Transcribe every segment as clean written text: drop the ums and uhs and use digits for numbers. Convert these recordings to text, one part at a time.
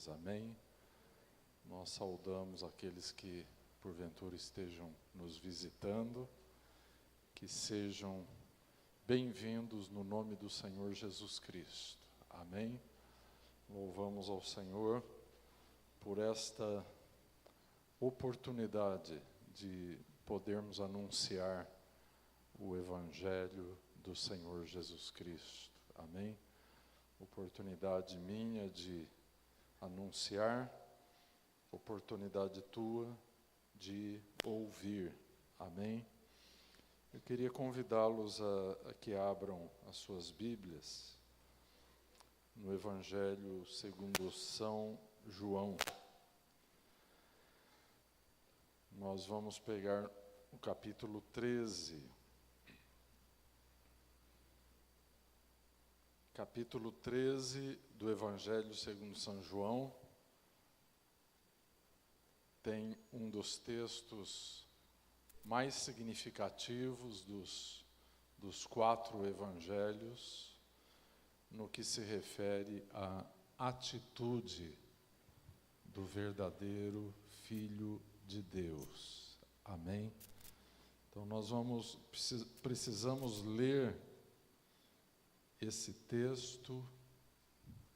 dias, amém? Nós saudamos aqueles que porventura estejam nos visitando, que sejam bem-vindos no nome do Senhor Jesus Cristo, amém? Louvamos ao Senhor por esta oportunidade de podermos anunciar o Evangelho do Senhor Jesus Cristo, amém? Oportunidade minha de anunciar, oportunidade tua de ouvir, amém? Eu queria convidá-los a que abram as suas Bíblias no Evangelho segundo São João. Nós vamos pegar o capítulo 13. Capítulo 13 do Evangelho segundo São João tem um dos textos mais significativos dos 4 evangelhos no que se refere à atitude do verdadeiro Filho de Deus. Amém? Então nós precisamos ler esse texto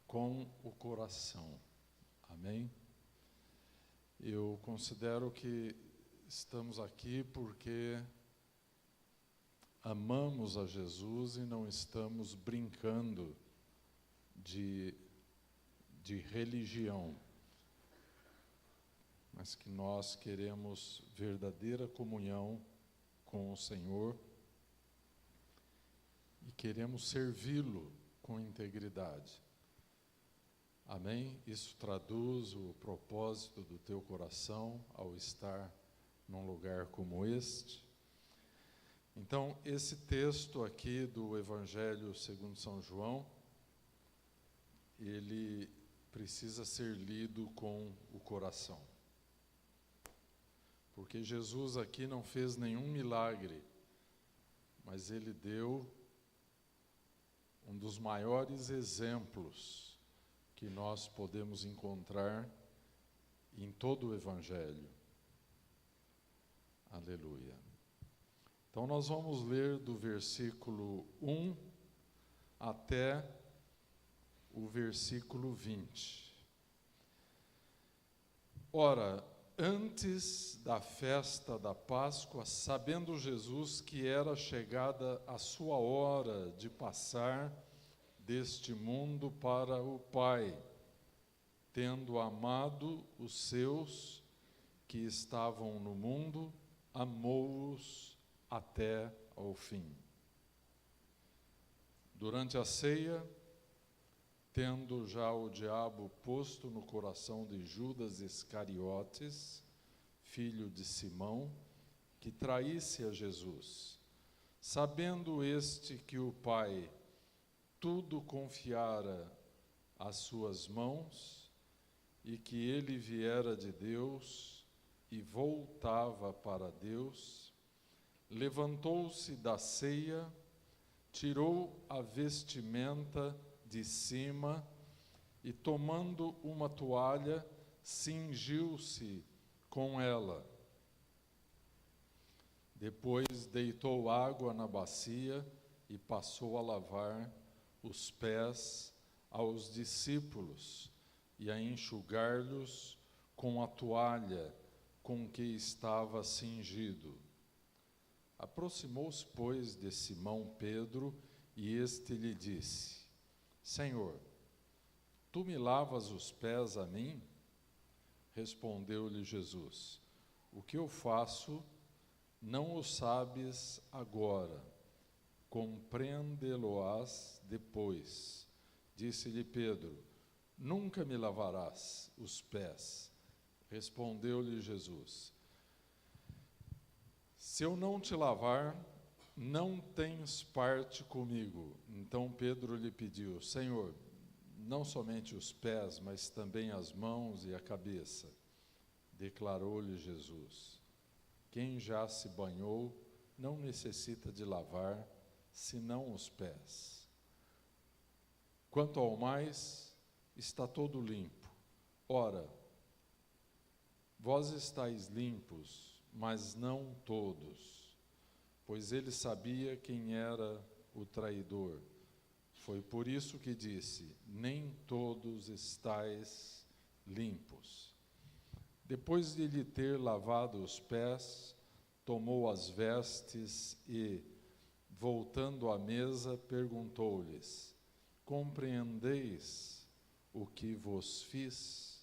com o coração. Amém? Eu considero que estamos aqui porque amamos a Jesus e não estamos brincando de religião, mas que nós queremos verdadeira comunhão com o Senhor e queremos servi-lo com integridade. Amém? Isso traduz o propósito do teu coração ao estar num lugar como este. Então, esse texto aqui do Evangelho segundo São João, ele precisa ser lido com o coração. Porque Jesus aqui não fez nenhum milagre, mas ele deu um dos maiores exemplos que nós podemos encontrar em todo o Evangelho. Aleluia. Então nós vamos ler do versículo 1 até o versículo 20. Ora, antes da festa da Páscoa, sabendo Jesus que era chegada a sua hora de passar deste mundo para o Pai, tendo amado os seus que estavam no mundo, amou-os até ao fim. Durante a ceia, tendo já o diabo posto no coração de Judas Iscariotes, filho de Simão, que traísse a Jesus, sabendo este que o Pai tudo confiara às suas mãos e que ele viera de Deus e voltava para Deus, levantou-se da ceia, tirou a vestimenta de cima e, tomando uma toalha, cingiu-se com ela. Depois deitou água na bacia e passou a lavar os pés aos discípulos e a enxugar-lhes com a toalha com que estava cingido. Aproximou-se, pois, de Simão Pedro, e este lhe disse: Senhor, tu me lavas os pés a mim? Respondeu-lhe Jesus: O que eu faço, não o sabes agora, compreendê-lo-ás depois. Disse-lhe Pedro: Nunca me lavarás os pés. Respondeu-lhe Jesus: Se eu não te lavar, não tens parte comigo. Então Pedro lhe pediu: Senhor, não somente os pés, mas também as mãos e a cabeça. Declarou-lhe Jesus: Quem já se banhou não necessita de lavar, senão os pés. Quanto ao mais, está todo limpo, Ora, vós estáis limpos, mas não todos, pois ele sabia quem era o traidor. Foi por isso que disse: nem todos estáis limpos. Depois de lhe ter lavado os pés, tomou as vestes e, voltando à mesa, perguntou-lhes: compreendeis o que vos fiz?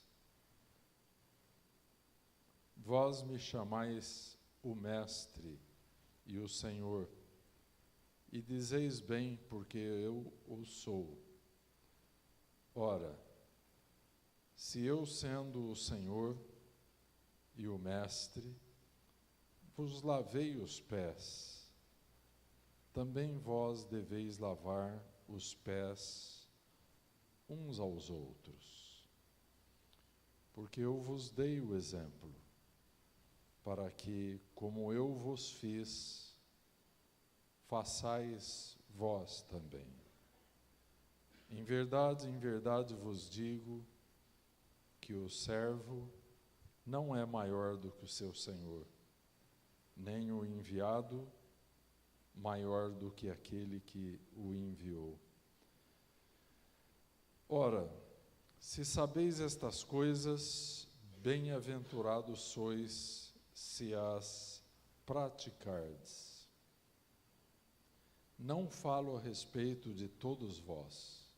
Vós me chamais o Mestre e o Senhor, e dizeis bem, porque eu o sou. Ora, se eu, sendo o Senhor e o Mestre, vos lavei os pés, também vós deveis lavar os pés uns aos outros, porque eu vos dei o exemplo, para que, como eu vos fiz, façais vós também. Em verdade vos digo que o servo não é maior do que o seu senhor, nem o enviado maior do que aquele que o enviou. Ora, se sabeis estas coisas, bem-aventurados sois se as praticardes. Não falo a respeito de todos vós,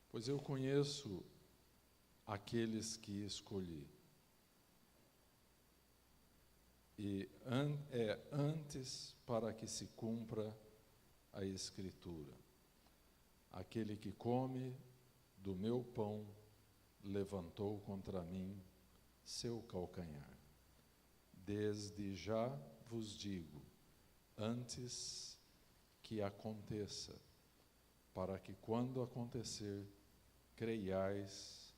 pois eu conheço aqueles que escolhi. E é antes para que se cumpra a Escritura. Aquele que come do meu pão levantou contra mim seu calcanhar. Desde já vos digo, antes que aconteça, para que quando acontecer, creiais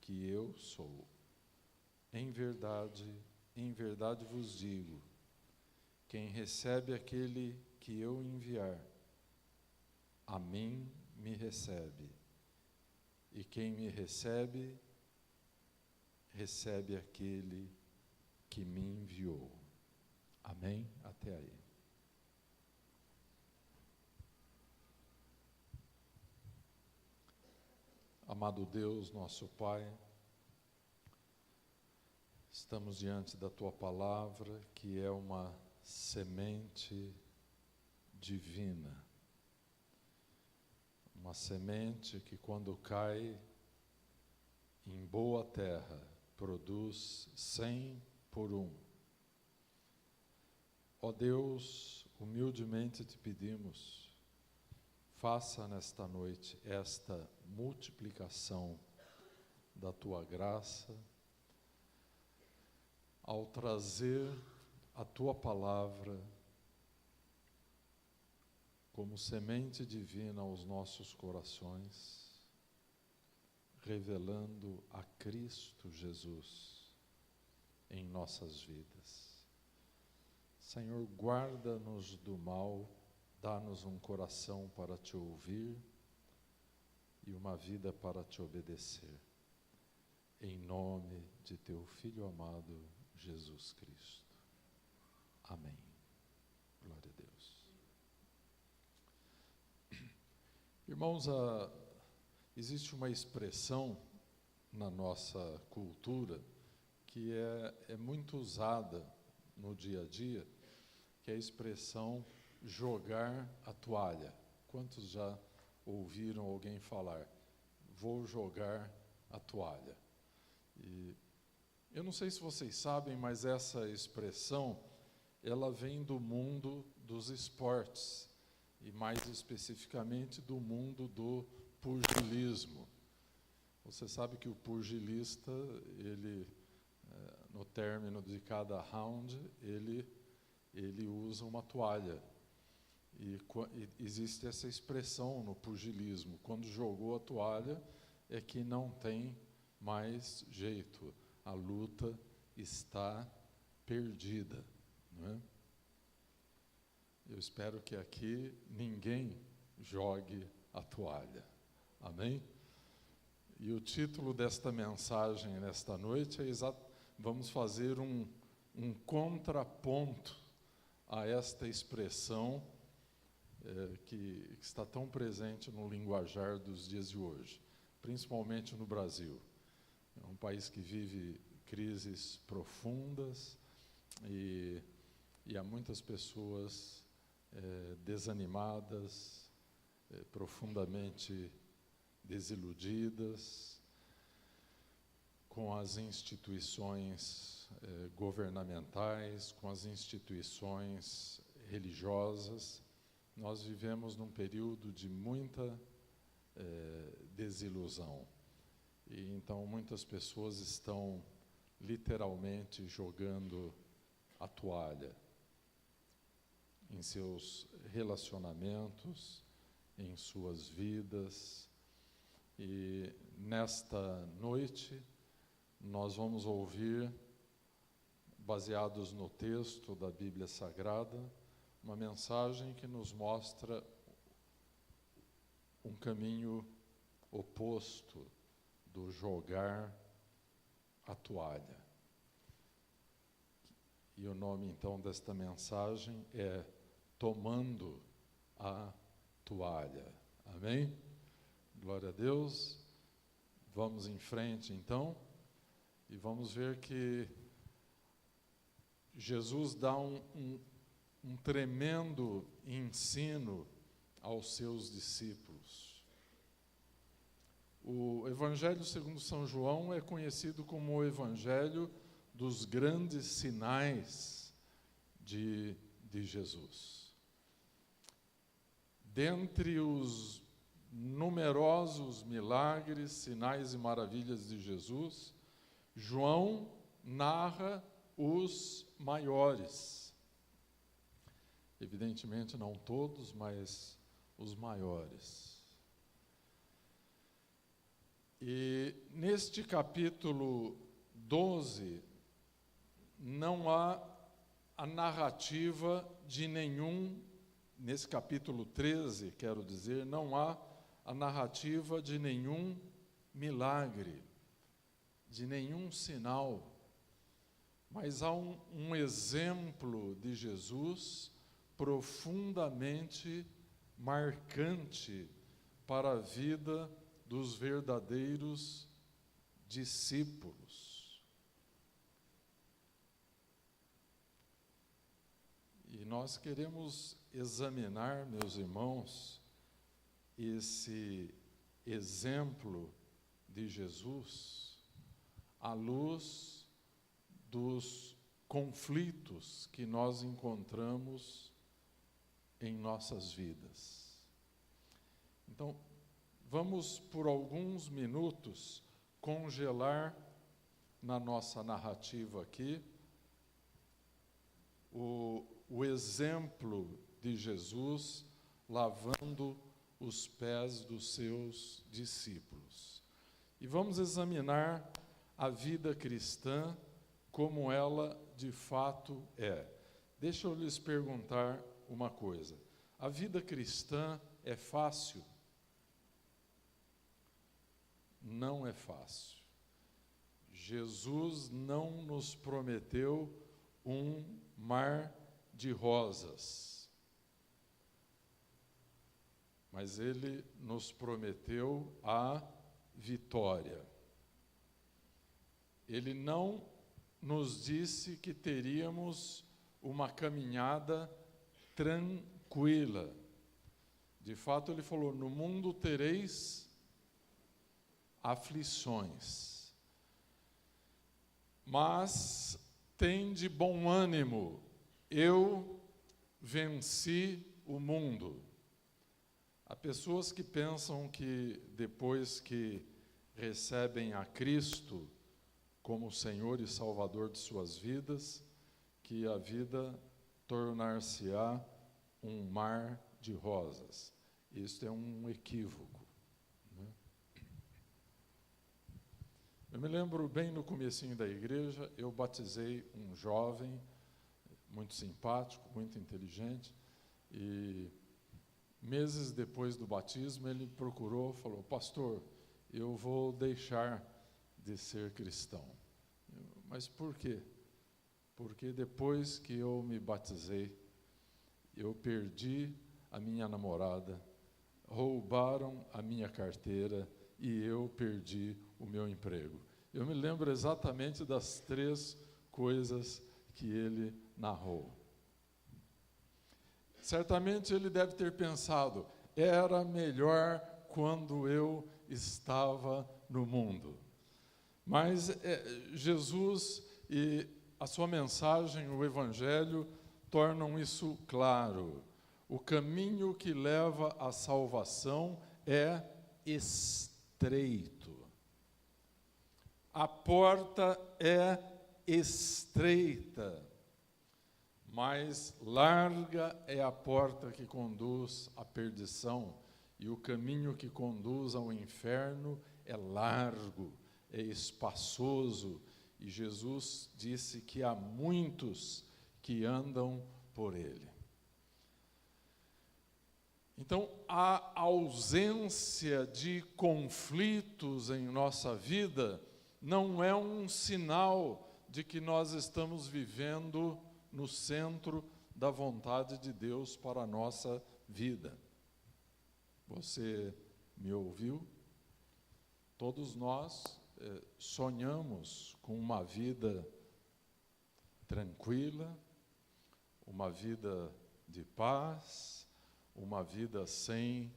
que eu sou. Em verdade vos digo, quem recebe aquele que eu enviar, a mim me recebe. E quem me recebe, recebe aquele que me enviou. Amém? Até aí. Amado Deus, nosso Pai, estamos diante da Tua Palavra, que é uma semente divina. Uma semente que, quando cai em boa terra, produz 100 por 1. Ó Deus, humildemente te pedimos, faça nesta noite esta multiplicação da Tua graça, ao trazer a Tua Palavra como semente divina aos nossos corações, revelando a Cristo Jesus em nossas vidas. Senhor, guarda-nos do mal, dá-nos um coração para Te ouvir e uma vida para Te obedecer. Em nome de Teu Filho amado, Jesus Cristo. Amém. Glória a Deus. Irmãos, existe uma expressão na nossa cultura que é muito usada no dia a dia, que é a expressão jogar a toalha. Quantos já ouviram alguém falar, vou jogar a toalha? E eu não sei se vocês sabem, mas essa expressão, ela vem do mundo dos esportes, e mais especificamente do mundo do pugilismo. Você sabe que o pugilista, ele, no término de cada round, ele usa uma toalha. E existe essa expressão no pugilismo, quando jogou a toalha, é que não tem mais jeito, a luta está perdida, não é? Eu espero que aqui ninguém jogue a toalha, amém? E o título desta mensagem nesta noite é vamos fazer um contraponto a esta expressão que está tão presente no linguajar dos dias de hoje, principalmente no Brasil. É um país que vive crises profundas e há muitas pessoas desanimadas, profundamente desiludidas com as instituições governamentais, com as instituições religiosas. Nós vivemos num período de muita desilusão. E então muitas pessoas estão literalmente jogando a toalha em seus relacionamentos, em suas vidas. E nesta noite nós vamos ouvir, baseados no texto da Bíblia Sagrada, uma mensagem que nos mostra um caminho oposto do jogar a toalha. E o nome então desta mensagem é Tomando a Toalha. Amém? Glória a Deus. Vamos em frente então e vamos ver que Jesus dá um tremendo ensino aos seus discípulos. O Evangelho segundo São João é conhecido como o Evangelho dos grandes sinais de Jesus. Dentre os numerosos milagres, sinais e maravilhas de Jesus, João narra os maiores. Evidentemente não todos, mas os maiores. E neste capítulo 12, não há a narrativa de nenhum, nesse capítulo 13, quero dizer, não há a narrativa de nenhum milagre, de nenhum sinal, mas há um exemplo de Jesus profundamente marcante para a vida dos verdadeiros discípulos. E nós queremos examinar, meus irmãos, esse exemplo de Jesus à luz dos conflitos que nós encontramos em nossas vidas. Então, vamos por alguns minutos congelar na nossa narrativa aqui o exemplo de Jesus lavando os pés dos seus discípulos. E vamos examinar a vida cristã como ela de fato é. Deixa eu lhes perguntar uma coisa. A vida cristã é fácil? Não é fácil. Jesus não nos prometeu um mar de rosas, mas Ele nos prometeu a vitória. Ele não nos disse que teríamos uma caminhada tranquila. De fato, Ele falou: no mundo tereis aflições, mas tende bom ânimo, eu venci o mundo. Há pessoas que pensam que depois que recebem a Cristo como Senhor e Salvador de suas vidas, que a vida tornar-se-á um mar de rosas. Isto é um equívoco, né? Eu me lembro bem no comecinho da igreja, eu batizei um jovem, muito simpático, muito inteligente, e meses depois do batismo ele procurou, falou: pastor, eu vou deixar de ser cristão. Mas por quê? Porque depois que eu me batizei, eu perdi a minha namorada, roubaram a minha carteira e eu perdi o meu emprego. Eu me lembro exatamente das 3 coisas que ele narrou. Certamente ele deve ter pensado, era melhor quando eu estava no mundo. Mas Jesus e a sua mensagem, o Evangelho, tornam isso claro. O caminho que leva à salvação é estreito. A porta é estreita, mas larga é a porta que conduz à perdição, e o caminho que conduz ao inferno é largo, é espaçoso, e Jesus disse que há muitos que andam por ele. Então, a ausência de conflitos em nossa vida não é um sinal de que nós estamos vivendo no centro da vontade de Deus para a nossa vida. Você me ouviu? Todos nós sonhamos com uma vida tranquila, uma vida de paz, uma vida sem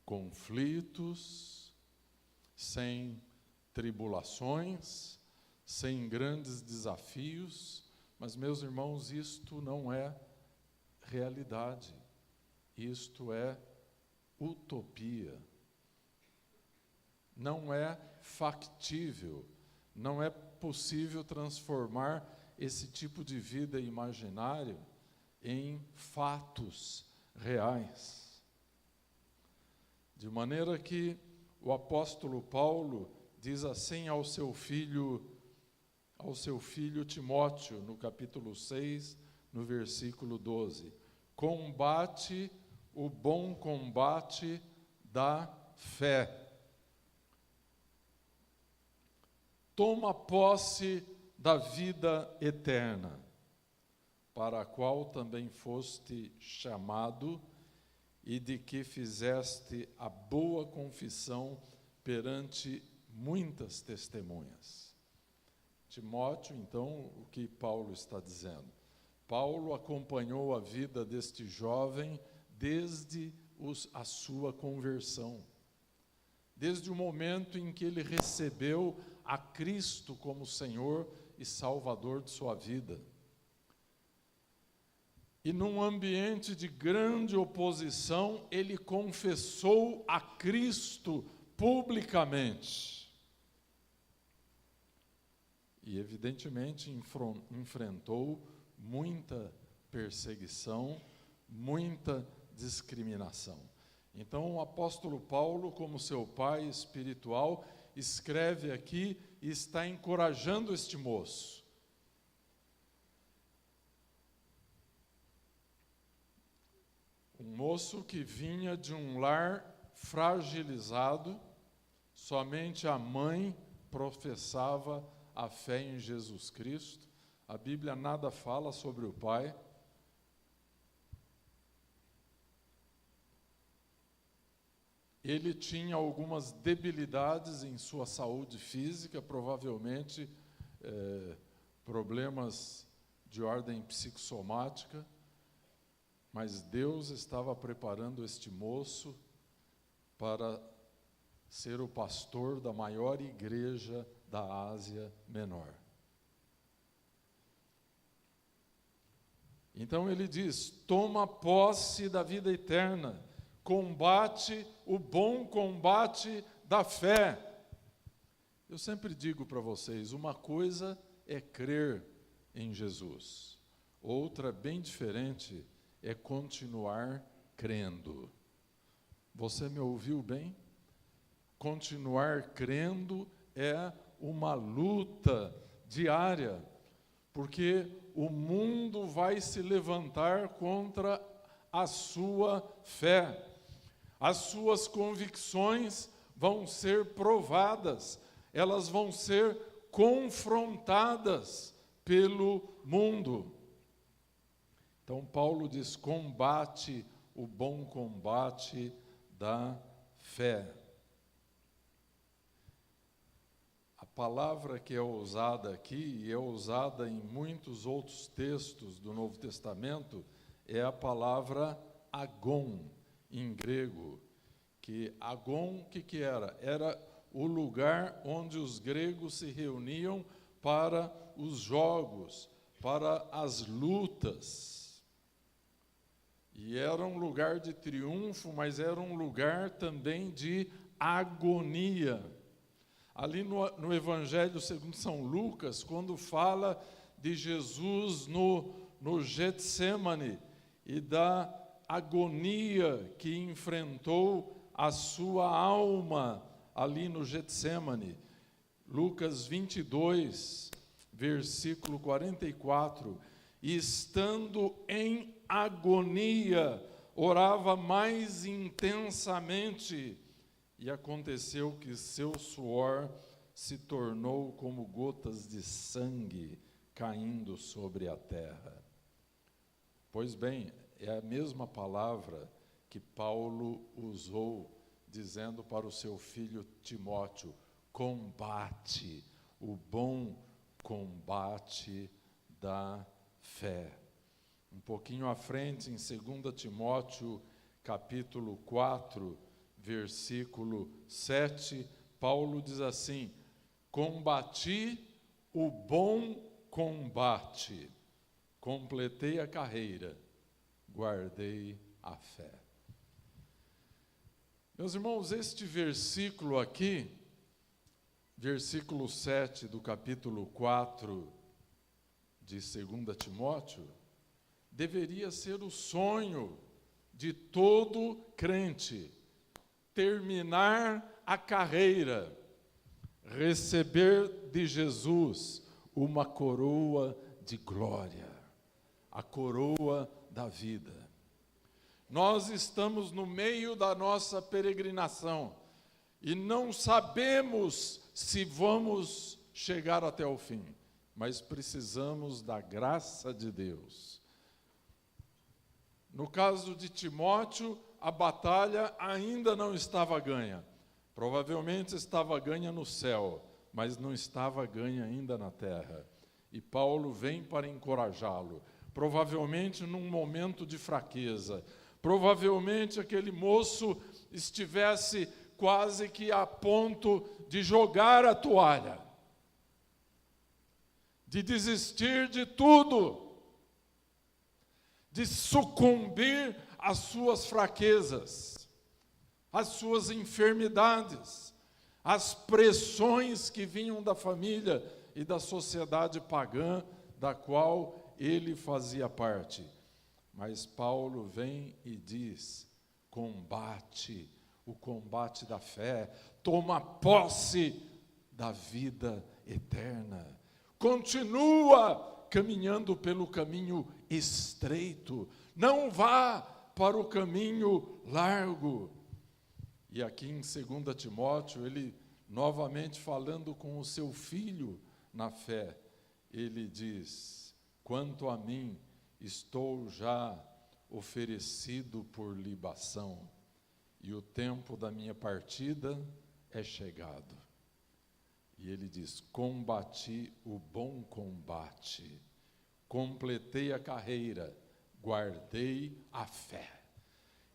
conflitos, sem tribulações, sem grandes desafios, mas, meus irmãos, isto não é realidade, isto é utopia. Não é factível, não é possível transformar esse tipo de vida imaginário em fatos reais. De maneira que o apóstolo Paulo diz assim ao seu filho Timóteo, no capítulo 6, no versículo 12: combate o bom combate da fé. Toma posse da vida eterna, para a qual também foste chamado e de que fizeste a boa confissão perante muitas testemunhas. Timóteo, então, o que Paulo está dizendo? Paulo acompanhou a vida deste jovem desde a sua conversão, desde o momento em que ele recebeu a Cristo como Senhor e Salvador de sua vida. E num ambiente de grande oposição, ele confessou a Cristo publicamente. E, evidentemente, enfrentou muita perseguição, muita discriminação. Então, o apóstolo Paulo, como seu pai espiritual, escreve aqui e está encorajando este moço. Um moço que vinha de um lar fragilizado, somente a mãe professava a fé em Jesus Cristo. A Bíblia nada fala sobre o pai. Ele tinha algumas debilidades em sua saúde física, provavelmente problemas de ordem psicossomática, mas Deus estava preparando este moço para ser o pastor da maior igreja da Ásia Menor. Então ele diz: toma posse da vida eterna, combate o bom combate da fé. Eu sempre digo para vocês, uma coisa é crer em Jesus, outra bem diferente é continuar crendo. Você me ouviu bem? Continuar crendo é uma luta diária, porque o mundo vai se levantar contra a sua fé. As suas convicções vão ser provadas, elas vão ser confrontadas pelo mundo. Então Paulo diz: combate o bom combate da fé. A palavra que é usada aqui, e é usada em muitos outros textos do Novo Testamento, é a palavra agon, em grego. Que agon, o que era? Era o lugar onde os gregos se reuniam para os jogos, para as lutas. E era um lugar de triunfo, mas era um lugar também de agonia. Ali no Evangelho segundo São Lucas, quando fala de Jesus no Getsemane e da agonia que enfrentou a sua alma ali no Getsemane, Lucas 22, versículo 44, e estando em agonia, orava mais intensamente, e aconteceu que seu suor se tornou como gotas de sangue caindo sobre a terra. Pois bem, é a mesma palavra que Paulo usou, dizendo para o seu filho Timóteo: combate o bom combate da fé. Um pouquinho à frente, em 2 Timóteo, capítulo 4, versículo 7, Paulo diz assim: combati o bom combate, completei a carreira, guardei a fé. Meus irmãos, este versículo aqui, versículo 7 do capítulo 4 de 2 Timóteo, deveria ser o sonho de todo crente: terminar a carreira, receber de Jesus uma coroa de glória, a coroa da vida. Nós estamos no meio da nossa peregrinação e não sabemos se vamos chegar até o fim, mas precisamos da graça de Deus. No caso de Timóteo, a batalha ainda não estava ganha. Provavelmente estava ganha no céu, mas não estava ganha ainda na terra. E Paulo vem para encorajá-lo, provavelmente num momento de fraqueza. Provavelmente aquele moço estivesse quase que a ponto de jogar a toalha, de desistir de tudo, de sucumbir às suas fraquezas, às suas enfermidades, às pressões que vinham da família e da sociedade pagã da qual ele fazia parte. Mas Paulo vem e diz: combate o combate da fé, toma posse da vida eterna, continua caminhando pelo caminho estreito, não vá para o caminho largo. E aqui em 2 Timóteo, ele novamente falando com o seu filho na fé, ele diz: quanto a mim, estou já oferecido por libação, e o tempo da minha partida é chegado. E ele diz: combati o bom combate, completei a carreira, guardei a fé.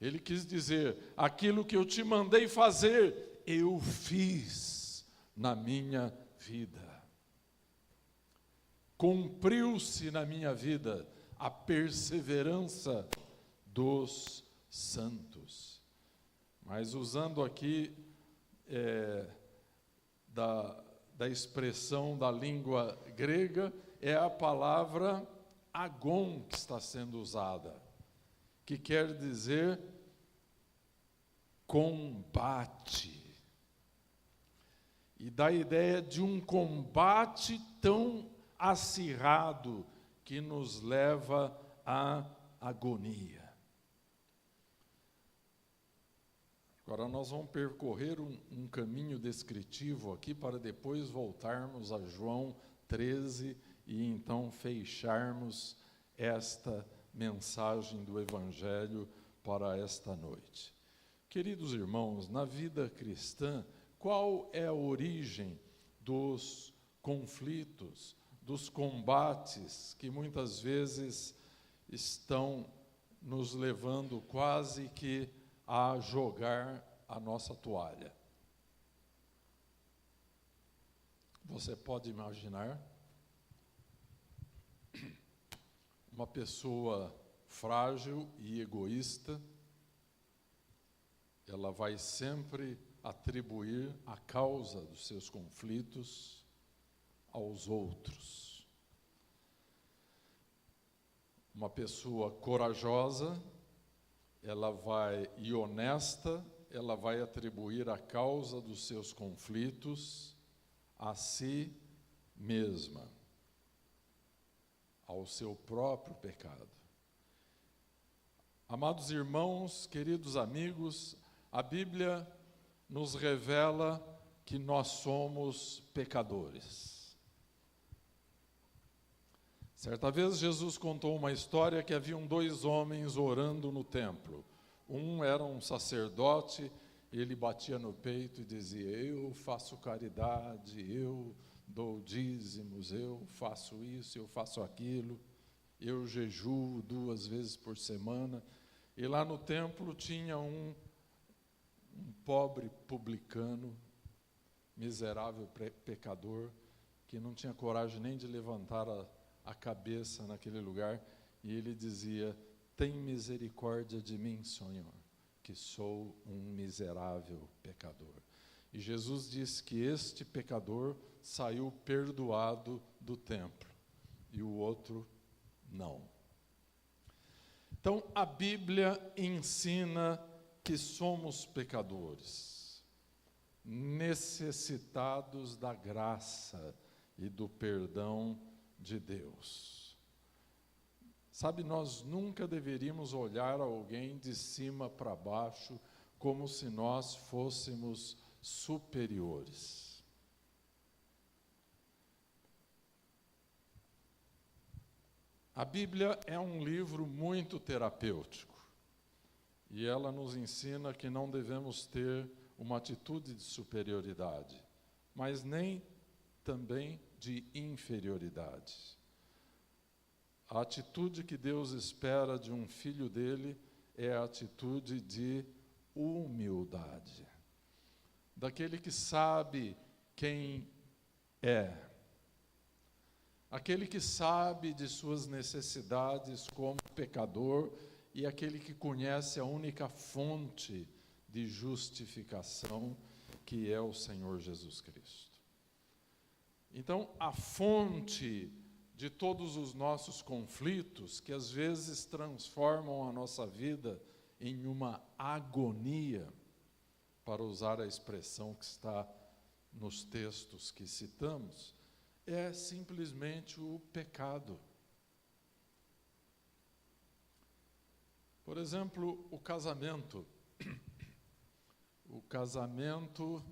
Ele quis dizer: aquilo que eu te mandei fazer, eu fiz na minha vida. Cumpriu-se na minha vida a perseverança dos santos. Mas usando aqui da expressão da língua grega, é a palavra agon que está sendo usada, que quer dizer combate. E dá a ideia de um combate tão acirrado que nos leva à agonia. Agora nós vamos percorrer um caminho descritivo aqui para depois voltarmos a João 13 e então fecharmos esta mensagem do Evangelho para esta noite. Queridos irmãos, na vida cristã, qual é a origem dos conflitos, dos combates que muitas vezes estão nos levando quase que a jogar a nossa toalha? Você pode imaginar uma pessoa frágil e egoísta, ela vai sempre atribuir a causa dos seus conflitos aos outros. Uma pessoa corajosa, e honesta, ela vai atribuir a causa dos seus conflitos a si mesma, ao seu próprio pecado. Amados irmãos, queridos amigos, a Bíblia nos revela que nós somos pecadores. Certa vez Jesus contou uma história que haviam 2 homens orando no templo. Um era um sacerdote, ele batia no peito e dizia: eu faço caridade, eu dou dízimos, eu faço isso, eu faço aquilo, eu jejuo 2 vezes por semana. E lá no templo tinha um pobre publicano, miserável pecador, que não tinha coragem nem de levantar a cabeça naquele lugar, e ele dizia: tem misericórdia de mim, Senhor, que sou um miserável pecador. E Jesus disse que este pecador saiu perdoado do templo, e o outro não. Então, a Bíblia ensina que somos pecadores, necessitados da graça e do perdão de Deus. Sabe, nós nunca deveríamos olhar alguém de cima para baixo como se nós fôssemos superiores. A Bíblia é um livro muito terapêutico e ela nos ensina que não devemos ter uma atitude de superioridade, mas nem também de inferioridade. A atitude que Deus espera de um filho dele é a atitude de humildade, daquele que sabe quem é, aquele que sabe de suas necessidades como pecador e aquele que conhece a única fonte de justificação, que é o Senhor Jesus Cristo. Então, a fonte de todos os nossos conflitos, que às vezes transformam a nossa vida em uma agonia, para usar a expressão que está nos textos que citamos, é simplesmente o pecado. Por exemplo, o casamento. O casamento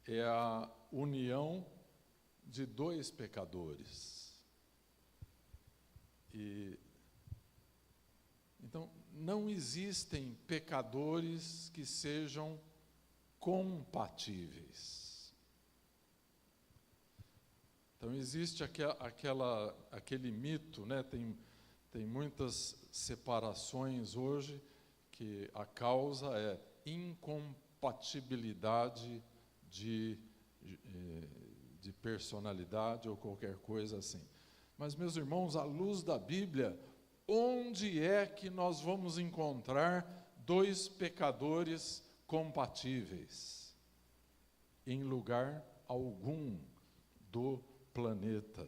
é a união de 2 pecadores. Então, não existem pecadores que sejam compatíveis. Então, existe aquele mito, né? Tem muitas separações hoje, que a causa é incompatibilidade de personalidade ou qualquer coisa assim. Mas, meus irmãos, à luz da Bíblia, onde é que nós vamos encontrar 2 pecadores compatíveis? Em lugar algum do planeta.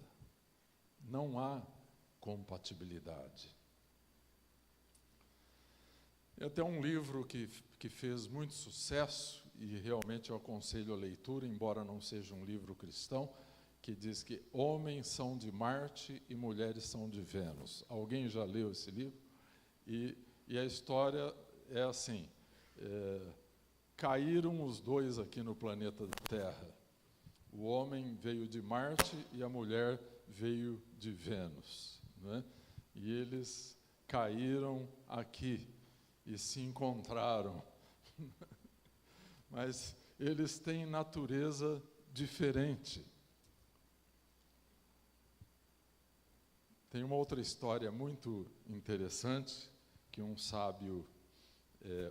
Não há compatibilidade. É até um livro que fez muito sucesso, e realmente eu aconselho a leitura, embora não seja um livro cristão, que diz que homens são de Marte e mulheres são de Vênus. Alguém já leu esse livro? E E a história é assim, caíram os dois aqui no planeta Terra. O homem veio de Marte e a mulher veio de Vênus, né? E eles caíram aqui e se encontraram. Mas eles têm natureza diferente. Tem uma outra história muito interessante que um sábio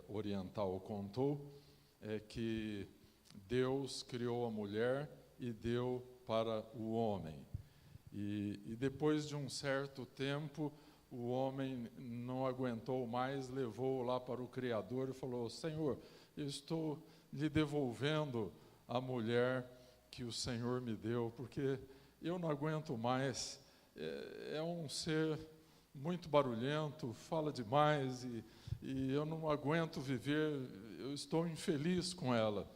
oriental contou, é que Deus criou a mulher e deu para o homem. E depois de um certo tempo, o homem não aguentou mais, levou lá para o Criador e falou: Senhor, eu estou lhe devolvendo a mulher que o Senhor me deu, porque eu não aguento mais. É um ser muito barulhento, fala demais e eu não aguento viver, eu estou infeliz com ela.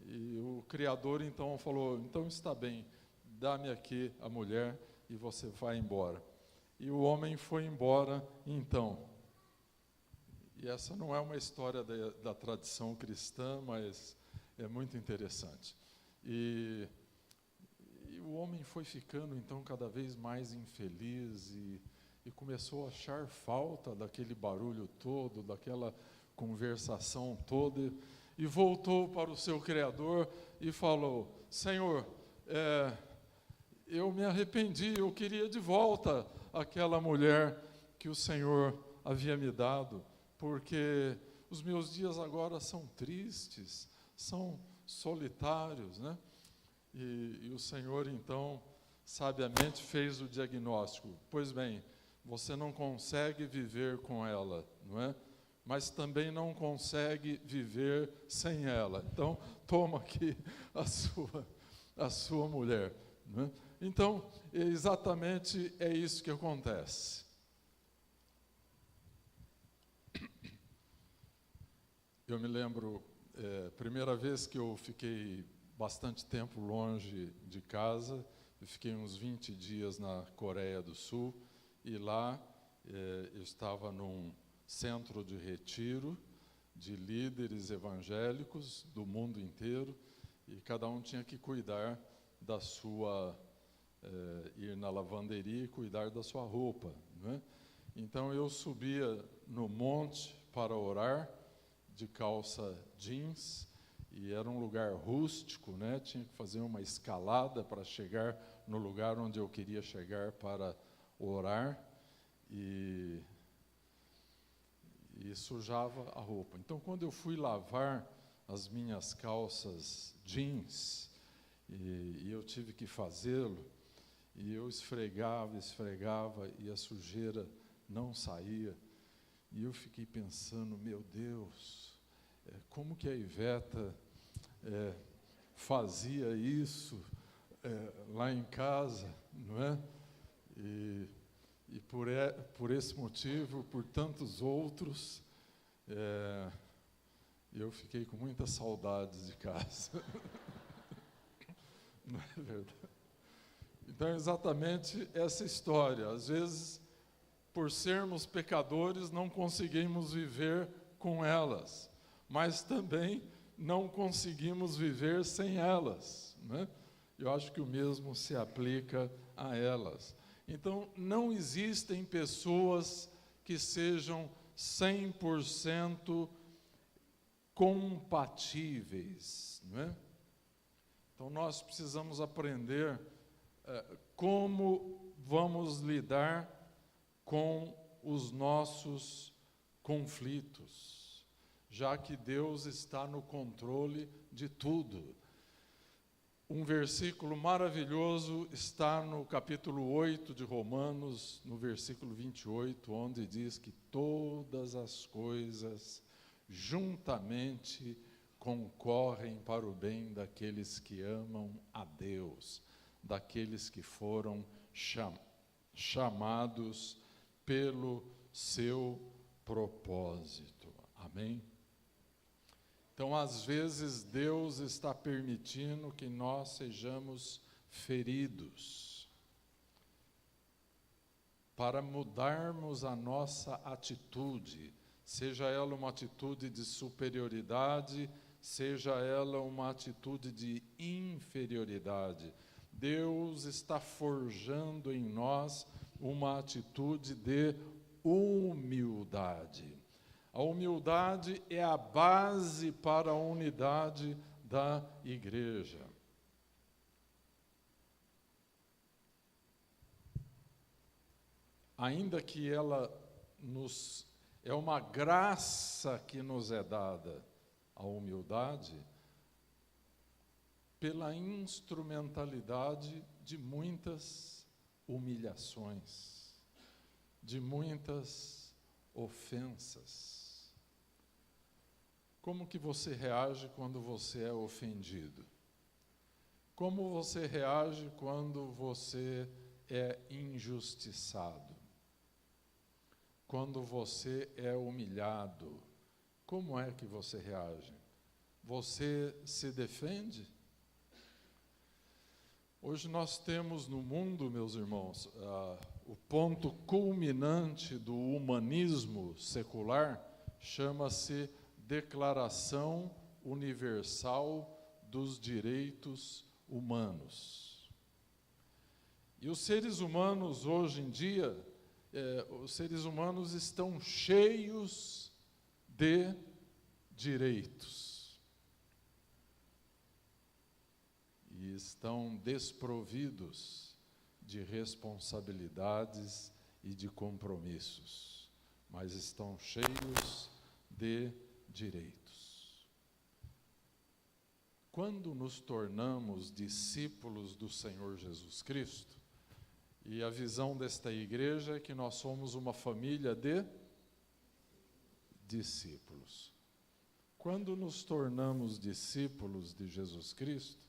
E o Criador então falou: então está bem, dá-me aqui a mulher e você vai embora. E o homem foi embora então. E essa não é uma história da tradição cristã, mas é muito interessante. E o homem foi ficando então cada vez mais infeliz e começou a achar falta daquele barulho todo, daquela conversação toda, e voltou para o seu Criador e falou: Senhor, eu me arrependi, eu queria de volta aquela mulher que o Senhor havia me dado, porque os meus dias agora são tristes, são solitários, né? E o Senhor, então, sabiamente fez o diagnóstico. Pois bem, você não consegue viver com ela, não é? Mas também não consegue viver sem ela. Então, toma aqui a sua mulher, não é? Então, exatamente é isso que acontece. Eu me lembro, primeira vez que eu fiquei bastante tempo longe de casa, eu fiquei uns 20 dias na Coreia do Sul, e lá eu estava num centro de retiro de líderes evangélicos do mundo inteiro, e cada um tinha que cuidar da sua, ir na lavanderia e cuidar da sua roupa, né? Então eu subia no monte para orar, de calça jeans, e era um lugar rústico, né? Tinha que fazer uma escalada para chegar no lugar onde eu queria chegar para orar, e sujava a roupa. Então, quando eu fui lavar as minhas calças jeans, e eu tive que fazê-lo, e eu esfregava, e a sujeira não saía, e eu fiquei pensando: meu Deus, como que a Iveta fazia isso lá em casa, não é? E por esse motivo, por tantos outros, eu fiquei com muitas saudades de casa. Não é verdade? Então, é exatamente essa história. Às vezes, por sermos pecadores, não conseguimos viver com elas, mas também não conseguimos viver sem elas, né? Eu acho que o mesmo se aplica a elas. Então, não existem pessoas que sejam 100% compatíveis, não é? Então, nós precisamos aprender como vamos lidar com os nossos conflitos, já que Deus está no controle de tudo. Um versículo maravilhoso está no capítulo 8 de Romanos, no versículo 28, onde diz que todas as coisas juntamente concorrem para o bem daqueles que amam a Deus, daqueles que foram chamados pelo seu propósito. Amém? Então, às vezes, Deus está permitindo que nós sejamos feridos, para mudarmos a nossa atitude, seja ela uma atitude de superioridade, seja ela uma atitude de inferioridade. Deus está forjando em nós uma atitude de humildade. A humildade é a base para a unidade da igreja. Ainda que ela é uma graça que nos é dada, a humildade, pela instrumentalidade de muitas humilhações, de muitas ofensas. Como que você reage quando você é ofendido? Como você reage quando você é injustiçado? Quando você é humilhado, como é que você reage? Você se defende? Hoje nós temos no mundo, meus irmãos, o ponto culminante do humanismo secular chama-se Declaração Universal dos Direitos Humanos. E os seres humanos hoje em dia, os seres humanos estão cheios de direitos e estão desprovidos de responsabilidades e de compromissos, mas estão cheios de direitos. Quando nos tornamos discípulos do Senhor Jesus Cristo, e a visão desta igreja é que nós somos uma família de discípulos. Quando nos tornamos discípulos de Jesus Cristo,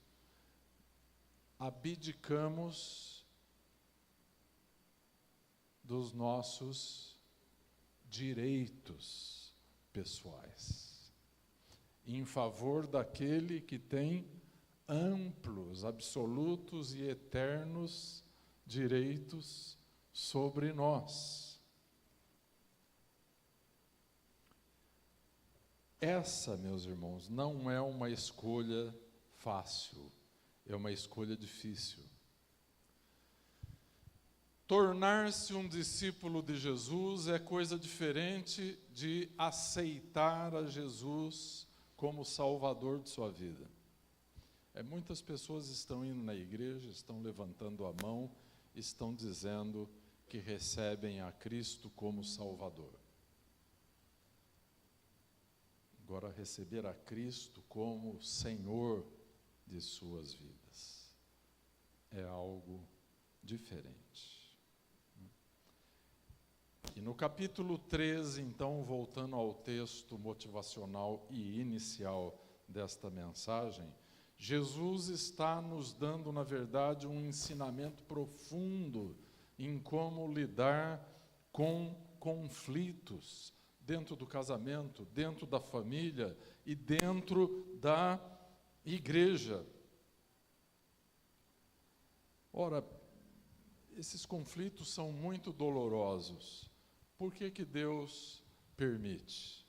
abdicamos dos nossos direitos pessoais, em favor daquele que tem amplos, absolutos e eternos direitos sobre nós. Essa, meus irmãos, não é uma escolha fácil, é uma escolha difícil. Tornar-se um discípulo de Jesus é coisa diferente de aceitar a Jesus como Salvador de sua vida. Muitas pessoas estão indo na igreja, estão levantando a mão, estão dizendo que recebem a Cristo como Salvador. Agora, receber a Cristo como Senhor de suas vidas é algo diferente. E no capítulo 13, então, voltando ao texto motivacional e inicial desta mensagem, Jesus está nos dando, na verdade, um ensinamento profundo em como lidar com conflitos dentro do casamento, dentro da família e dentro da igreja. Ora, esses conflitos são muito dolorosos. Por que que Deus permite?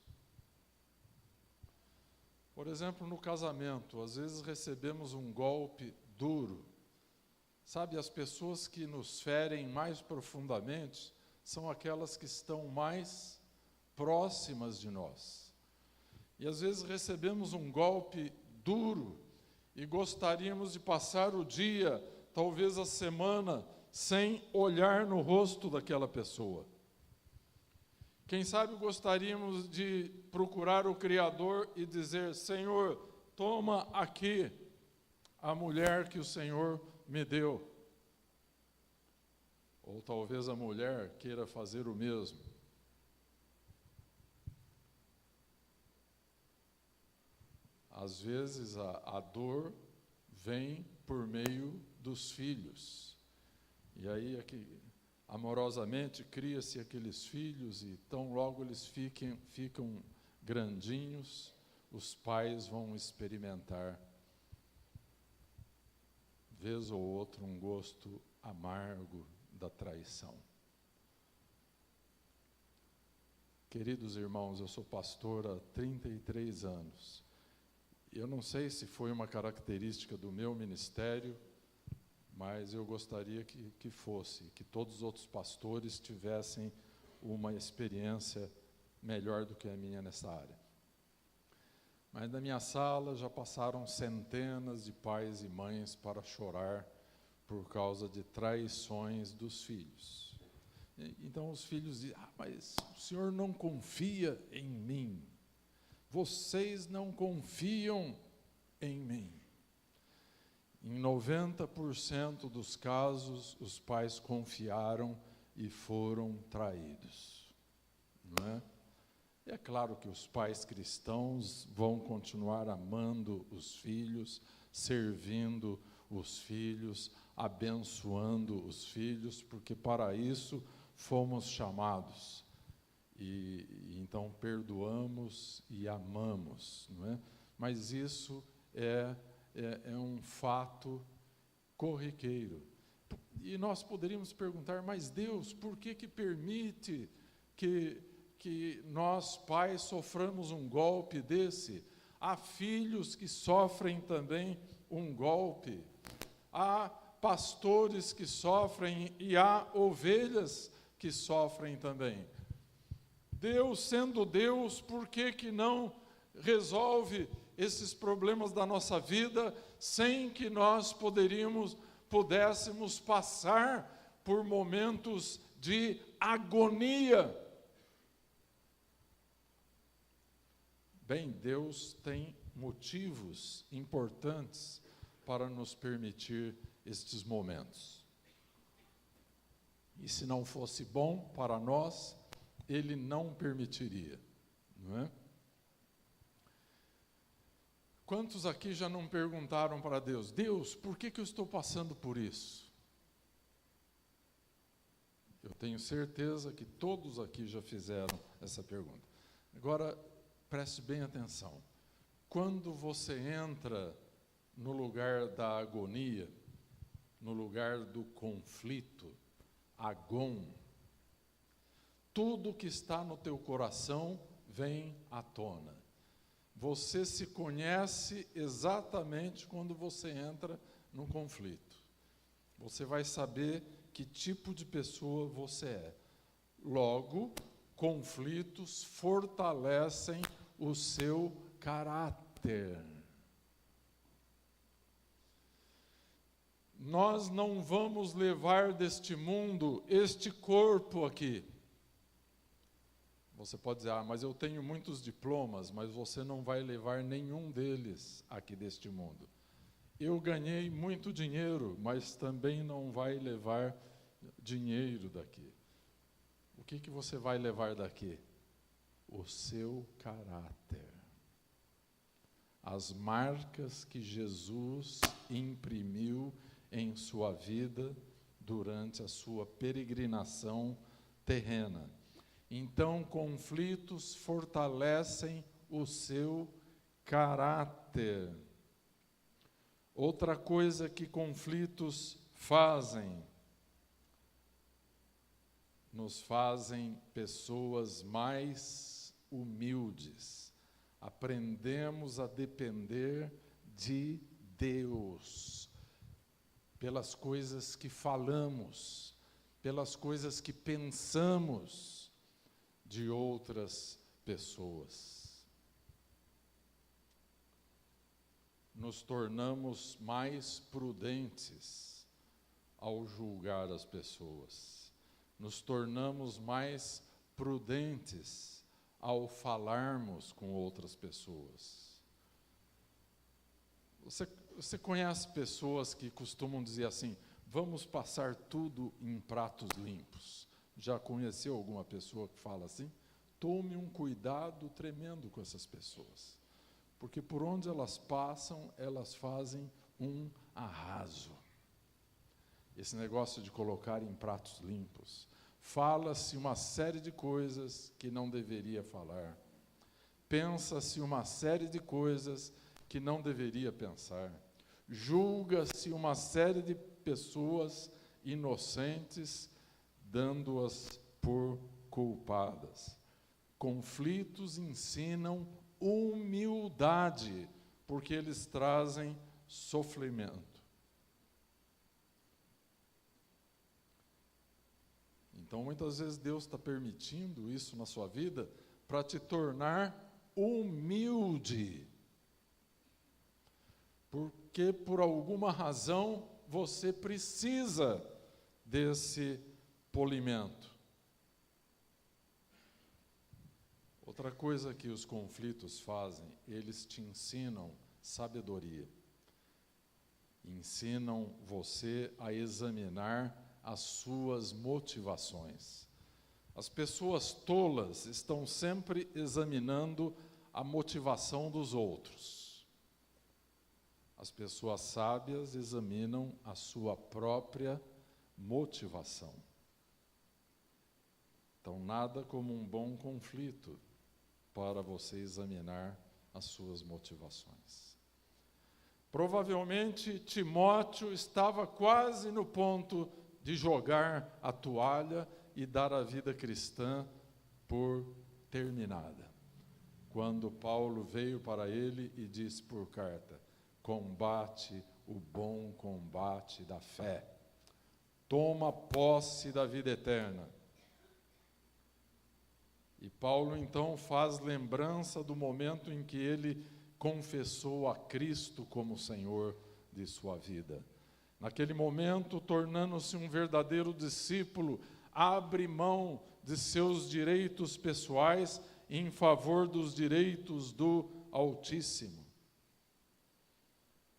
Por exemplo, no casamento, às vezes recebemos um golpe duro. Sabe, as pessoas que nos ferem mais profundamente são aquelas que estão mais próximas de nós. E às vezes recebemos um golpe duro e gostaríamos de passar o dia, talvez a semana, sem olhar no rosto daquela pessoa. Quem sabe gostaríamos de procurar o Criador e dizer: Senhor, toma aqui a mulher que o Senhor me deu. Ou talvez a mulher queira fazer o mesmo. Às vezes a dor vem por meio dos filhos. E aí aqui, amorosamente cria-se aqueles filhos e tão logo eles ficam grandinhos, os pais vão experimentar, vez ou outra, um gosto amargo da traição. Queridos irmãos, eu sou pastor há 33 anos. Eu não sei se foi uma característica do meu ministério, mas eu gostaria que fosse, que todos os outros pastores tivessem uma experiência melhor do que a minha nessa área. Mas na minha sala já passaram centenas de pais e mães para chorar por causa de traições dos filhos. Então os filhos dizem, mas o senhor não confia em mim. Vocês não confiam em mim. Em 90% dos casos, os pais confiaram e foram traídos. Não é? É claro que os pais cristãos vão continuar amando os filhos, servindo os filhos, abençoando os filhos, porque para isso fomos chamados. E então perdoamos e amamos, não é? Mas isso é um fato corriqueiro. E nós poderíamos perguntar, mas Deus, por que permite que nós, pais, soframos um golpe desse? Há filhos que sofrem também um golpe. Há pastores que sofrem e há ovelhas que sofrem também. Deus, sendo Deus, por que não resolve esses problemas da nossa vida sem que nós pudéssemos passar por momentos de agonia? Bem, Deus tem motivos importantes para nos permitir estes momentos. E se não fosse bom para nós, Ele não permitiria, não é? Quantos aqui já não perguntaram para Deus, Deus, por que eu estou passando por isso? Eu tenho certeza que todos aqui já fizeram essa pergunta. Agora, preste bem atenção. Quando você entra no lugar da agonia, no lugar do conflito, agon, tudo que está no teu coração vem à tona. Você se conhece exatamente quando você entra no conflito. Você vai saber que tipo de pessoa você é. Logo, conflitos fortalecem o seu caráter. Nós não vamos levar deste mundo este corpo aqui. Você pode dizer, mas eu tenho muitos diplomas, mas você não vai levar nenhum deles aqui deste mundo. Eu ganhei muito dinheiro, mas também não vai levar dinheiro daqui. O que você vai levar daqui? O seu caráter. As marcas que Jesus imprimiu em sua vida durante a sua peregrinação terrena. Então, conflitos fortalecem o seu caráter. Outra coisa que conflitos fazem, nos fazem pessoas mais humildes. Aprendemos a depender de Deus, pelas coisas que falamos, pelas coisas que pensamos de outras pessoas. Nos tornamos mais prudentes ao julgar as pessoas. Nos tornamos mais prudentes ao falarmos com outras pessoas. Você conhece pessoas que costumam dizer assim, vamos passar tudo em pratos limpos. Já conheceu alguma pessoa que fala assim? Tome um cuidado tremendo com essas pessoas. Porque por onde elas passam, elas fazem um arraso. Esse negócio de colocar em pratos limpos. Fala-se uma série de coisas que não deveria falar. Pensa-se uma série de coisas que não deveria pensar. Julga-se uma série de pessoas inocentes, dando-as por culpadas. Conflitos ensinam humildade, porque eles trazem sofrimento. Então, muitas vezes, Deus está permitindo isso na sua vida para te tornar humilde. Porque, por alguma razão, você precisa desse polimento. Outra coisa que os conflitos fazem, eles te ensinam sabedoria. Ensinam você a examinar as suas motivações. As pessoas tolas estão sempre examinando a motivação dos outros. As pessoas sábias examinam a sua própria motivação. Então, nada como um bom conflito para você examinar as suas motivações. Provavelmente, Timóteo estava quase no ponto de jogar a toalha e dar a vida cristã por terminada, quando Paulo veio para ele e disse por carta: combate o bom combate da fé, toma posse da vida eterna. E Paulo, então, faz lembrança do momento em que ele confessou a Cristo como Senhor de sua vida. Naquele momento, tornando-se um verdadeiro discípulo, abre mão de seus direitos pessoais em favor dos direitos do Altíssimo.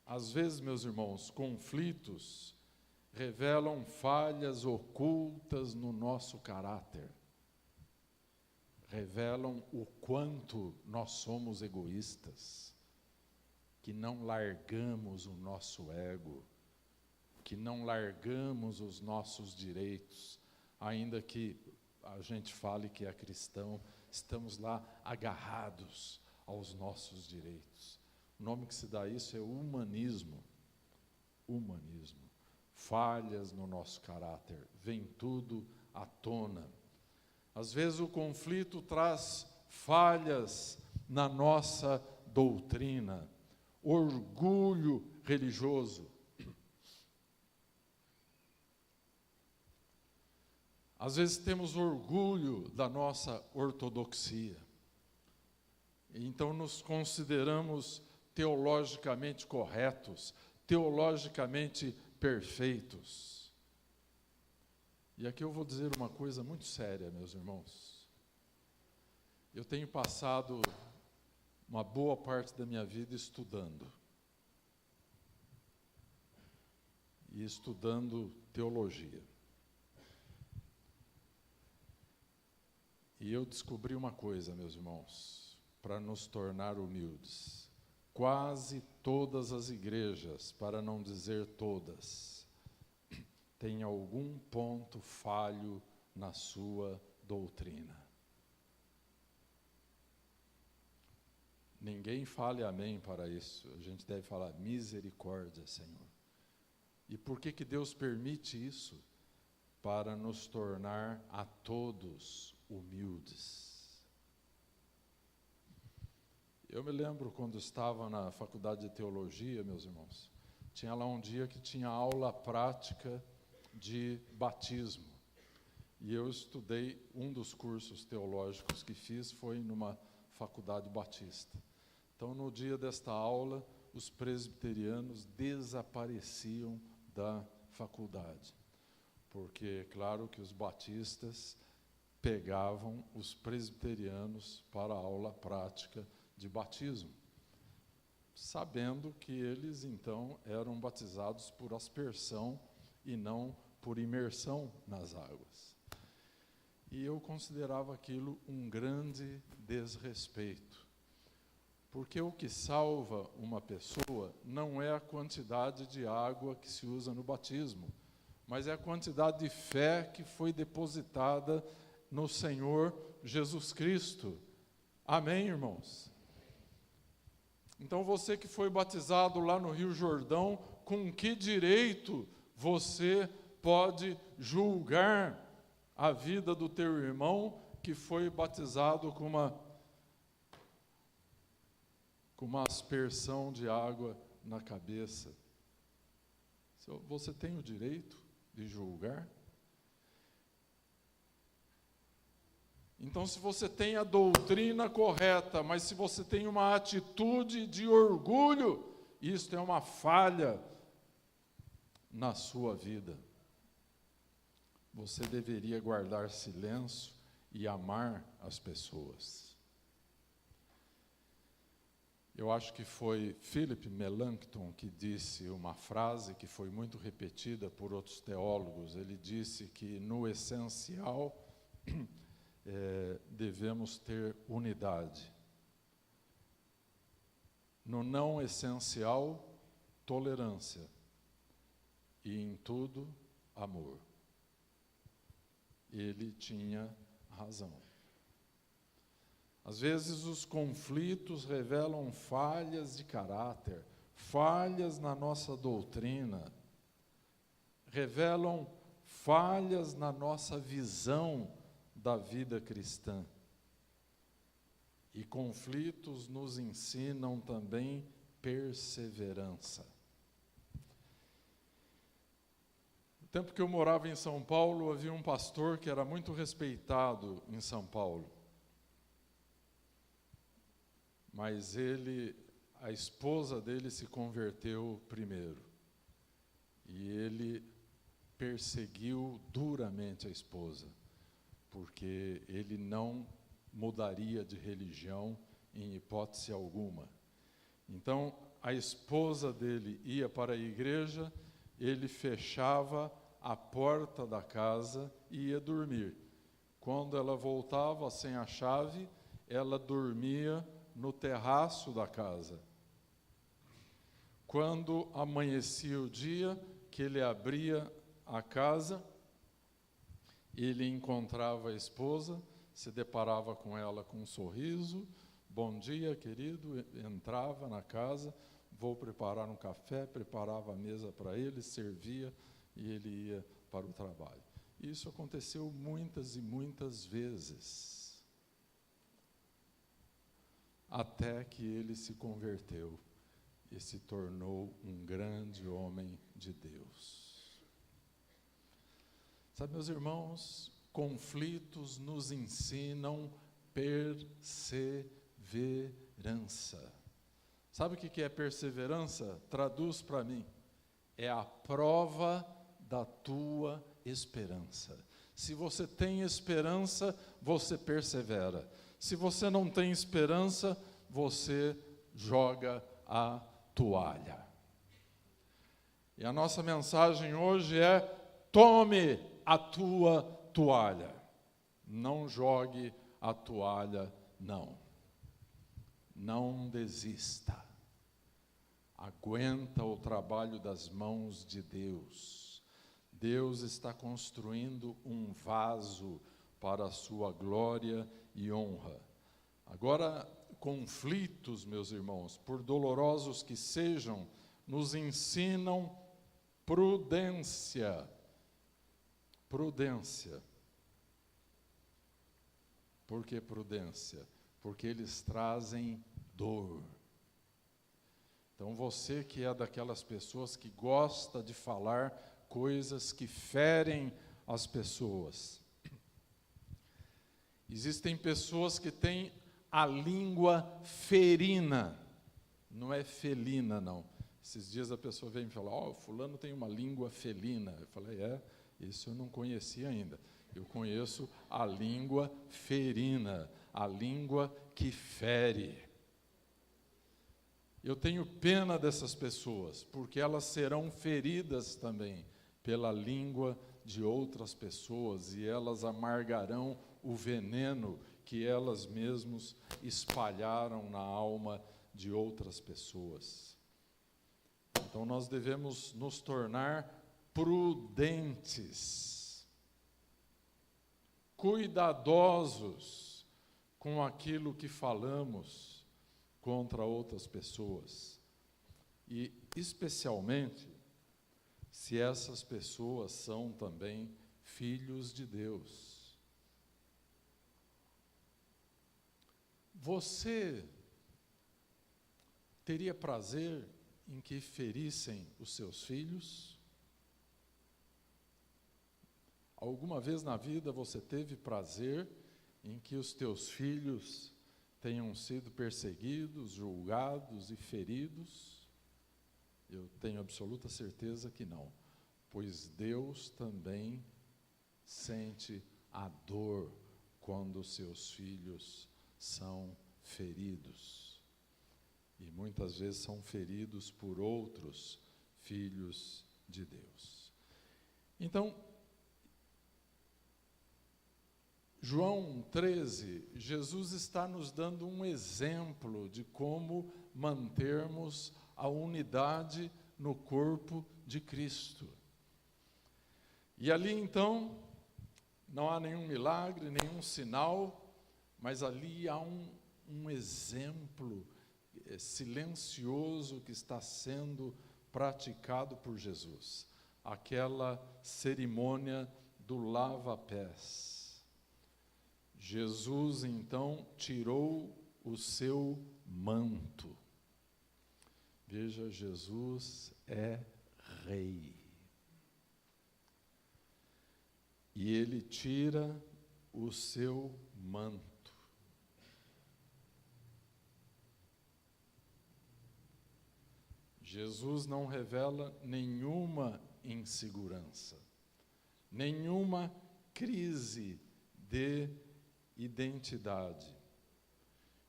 Às vezes, meus irmãos, conflitos revelam falhas ocultas no nosso caráter. Revelam o quanto nós somos egoístas, que não largamos o nosso ego, que não largamos os nossos direitos, ainda que a gente fale que é cristão, estamos lá agarrados aos nossos direitos. O nome que se dá a isso é humanismo. Humanismo. Falhas no nosso caráter, vem tudo à tona. Às vezes o conflito traz falhas na nossa doutrina, orgulho religioso. Às vezes temos orgulho da nossa ortodoxia. Então nos consideramos teologicamente corretos, teologicamente perfeitos. E aqui eu vou dizer uma coisa muito séria, meus irmãos. Eu tenho passado uma boa parte da minha vida estudando. E estudando teologia. E eu descobri uma coisa, meus irmãos, para nos tornar humildes. Quase todas as igrejas, para não dizer todas, têm algum ponto falho na sua doutrina. Ninguém fale amém para isso. A gente deve falar misericórdia, Senhor. E por que que Deus permite isso? Para nos tornar a todos humildes. Eu me lembro quando estava na faculdade de teologia, meus irmãos, tinha lá um dia que tinha aula prática de batismo. E eu estudei, um dos cursos teológicos que fiz foi numa faculdade batista. Então, no dia desta aula, os presbiterianos desapareciam da faculdade. Porque, claro, que os batistas pegavam os presbiterianos para a aula prática de batismo, sabendo que eles, então, eram batizados por aspersão e não por imersão nas águas. E eu considerava aquilo um grande desrespeito, porque o que salva uma pessoa não é a quantidade de água que se usa no batismo, mas é a quantidade de fé que foi depositada no Senhor Jesus Cristo. Amém, irmãos? Então, você que foi batizado lá no Rio Jordão, com que direito você pode julgar a vida do teu irmão que foi batizado com uma aspersão de água na cabeça. Você tem o direito de julgar? Então, se você tem a doutrina correta, mas se você tem uma atitude de orgulho, isto é uma falha na sua vida. Você deveria guardar silêncio e amar as pessoas. Eu acho que foi Philip Melanchthon que disse uma frase que foi muito repetida por outros teólogos. Ele disse que, no essencial, devemos ter unidade. No não essencial, tolerância. E em tudo, amor. Ele tinha razão. Às vezes os conflitos revelam falhas de caráter, falhas na nossa doutrina, revelam falhas na nossa visão da vida cristã. E conflitos nos ensinam também perseverança. No tempo que eu morava em São Paulo, havia um pastor que era muito respeitado em São Paulo. Mas a esposa dele se converteu primeiro. E ele perseguiu duramente a esposa, porque ele não mudaria de religião em hipótese alguma. Então, a esposa dele ia para a igreja, ele fechava a porta da casa e ia dormir. Quando ela voltava sem a chave, ela dormia no terraço da casa. Quando amanhecia o dia, que ele abria a casa, ele encontrava a esposa, se deparava com ela com um sorriso, bom dia, querido, entrava na casa, vou preparar um café, preparava a mesa para ele, servia e ele ia para o trabalho. Isso aconteceu muitas e muitas vezes. Até que ele se converteu e se tornou um grande homem de Deus. Sabe, meus irmãos, conflitos nos ensinam perseverança. Sabe o que é perseverança? Traduz para mim. É a prova da tua esperança. Se você tem esperança, você persevera. Se você não tem esperança, você joga a toalha. E a nossa mensagem hoje é: tome a tua toalha. Não jogue a toalha, não. Não desista. Aguenta o trabalho das mãos de Deus. Deus está construindo um vaso para a sua glória e honra. Agora, conflitos, meus irmãos, por dolorosos que sejam, nos ensinam prudência. Prudência. Por que prudência? Porque eles trazem dor. Então, você que é daquelas pessoas que gosta de falar coisas que ferem as pessoas. Existem pessoas que têm a língua ferina, não é felina, não. Esses dias a pessoa veio me falar, o fulano tem uma língua felina. Eu falei, isso eu não conhecia ainda. Eu conheço a língua ferina, a língua que fere. Eu tenho pena dessas pessoas, porque elas serão feridas também pela língua de outras pessoas, e elas amargarão o veneno que elas mesmas espalharam na alma de outras pessoas. Então nós devemos nos tornar prudentes, cuidadosos com aquilo que falamos contra outras pessoas. E especialmente se essas pessoas são também filhos de Deus. Você teria prazer em que ferissem os seus filhos? Alguma vez na vida você teve prazer em que os teus filhos tenham sido perseguidos, julgados e feridos? Eu tenho absoluta certeza que não, pois Deus também sente a dor quando os seus filhos são feridos. E muitas vezes são feridos por outros filhos de Deus. Então, João 13, Jesus está nos dando um exemplo de como mantermos a unidade no corpo de Cristo. E ali então, não há nenhum milagre, nenhum sinal, mas ali há um exemplo silencioso que está sendo praticado por Jesus. Aquela cerimônia do lava-pés. Jesus, então, tirou o seu manto. Veja, Jesus é rei. E ele tira o seu manto. Jesus não revela nenhuma insegurança, nenhuma crise de identidade.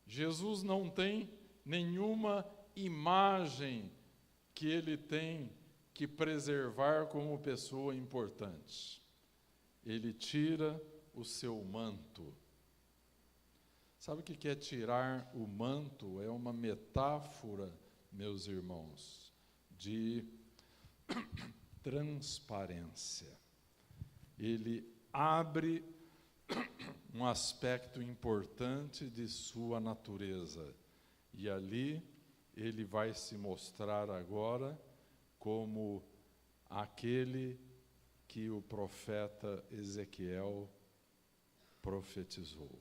Jesus não tem nenhuma imagem que ele tem que preservar como pessoa importante. Ele tira o seu manto. Sabe o que é tirar o manto? É uma metáfora, meus irmãos, de transparência. Ele abre um aspecto importante de sua natureza. E ali ele vai se mostrar agora como aquele que o profeta Ezequiel profetizou,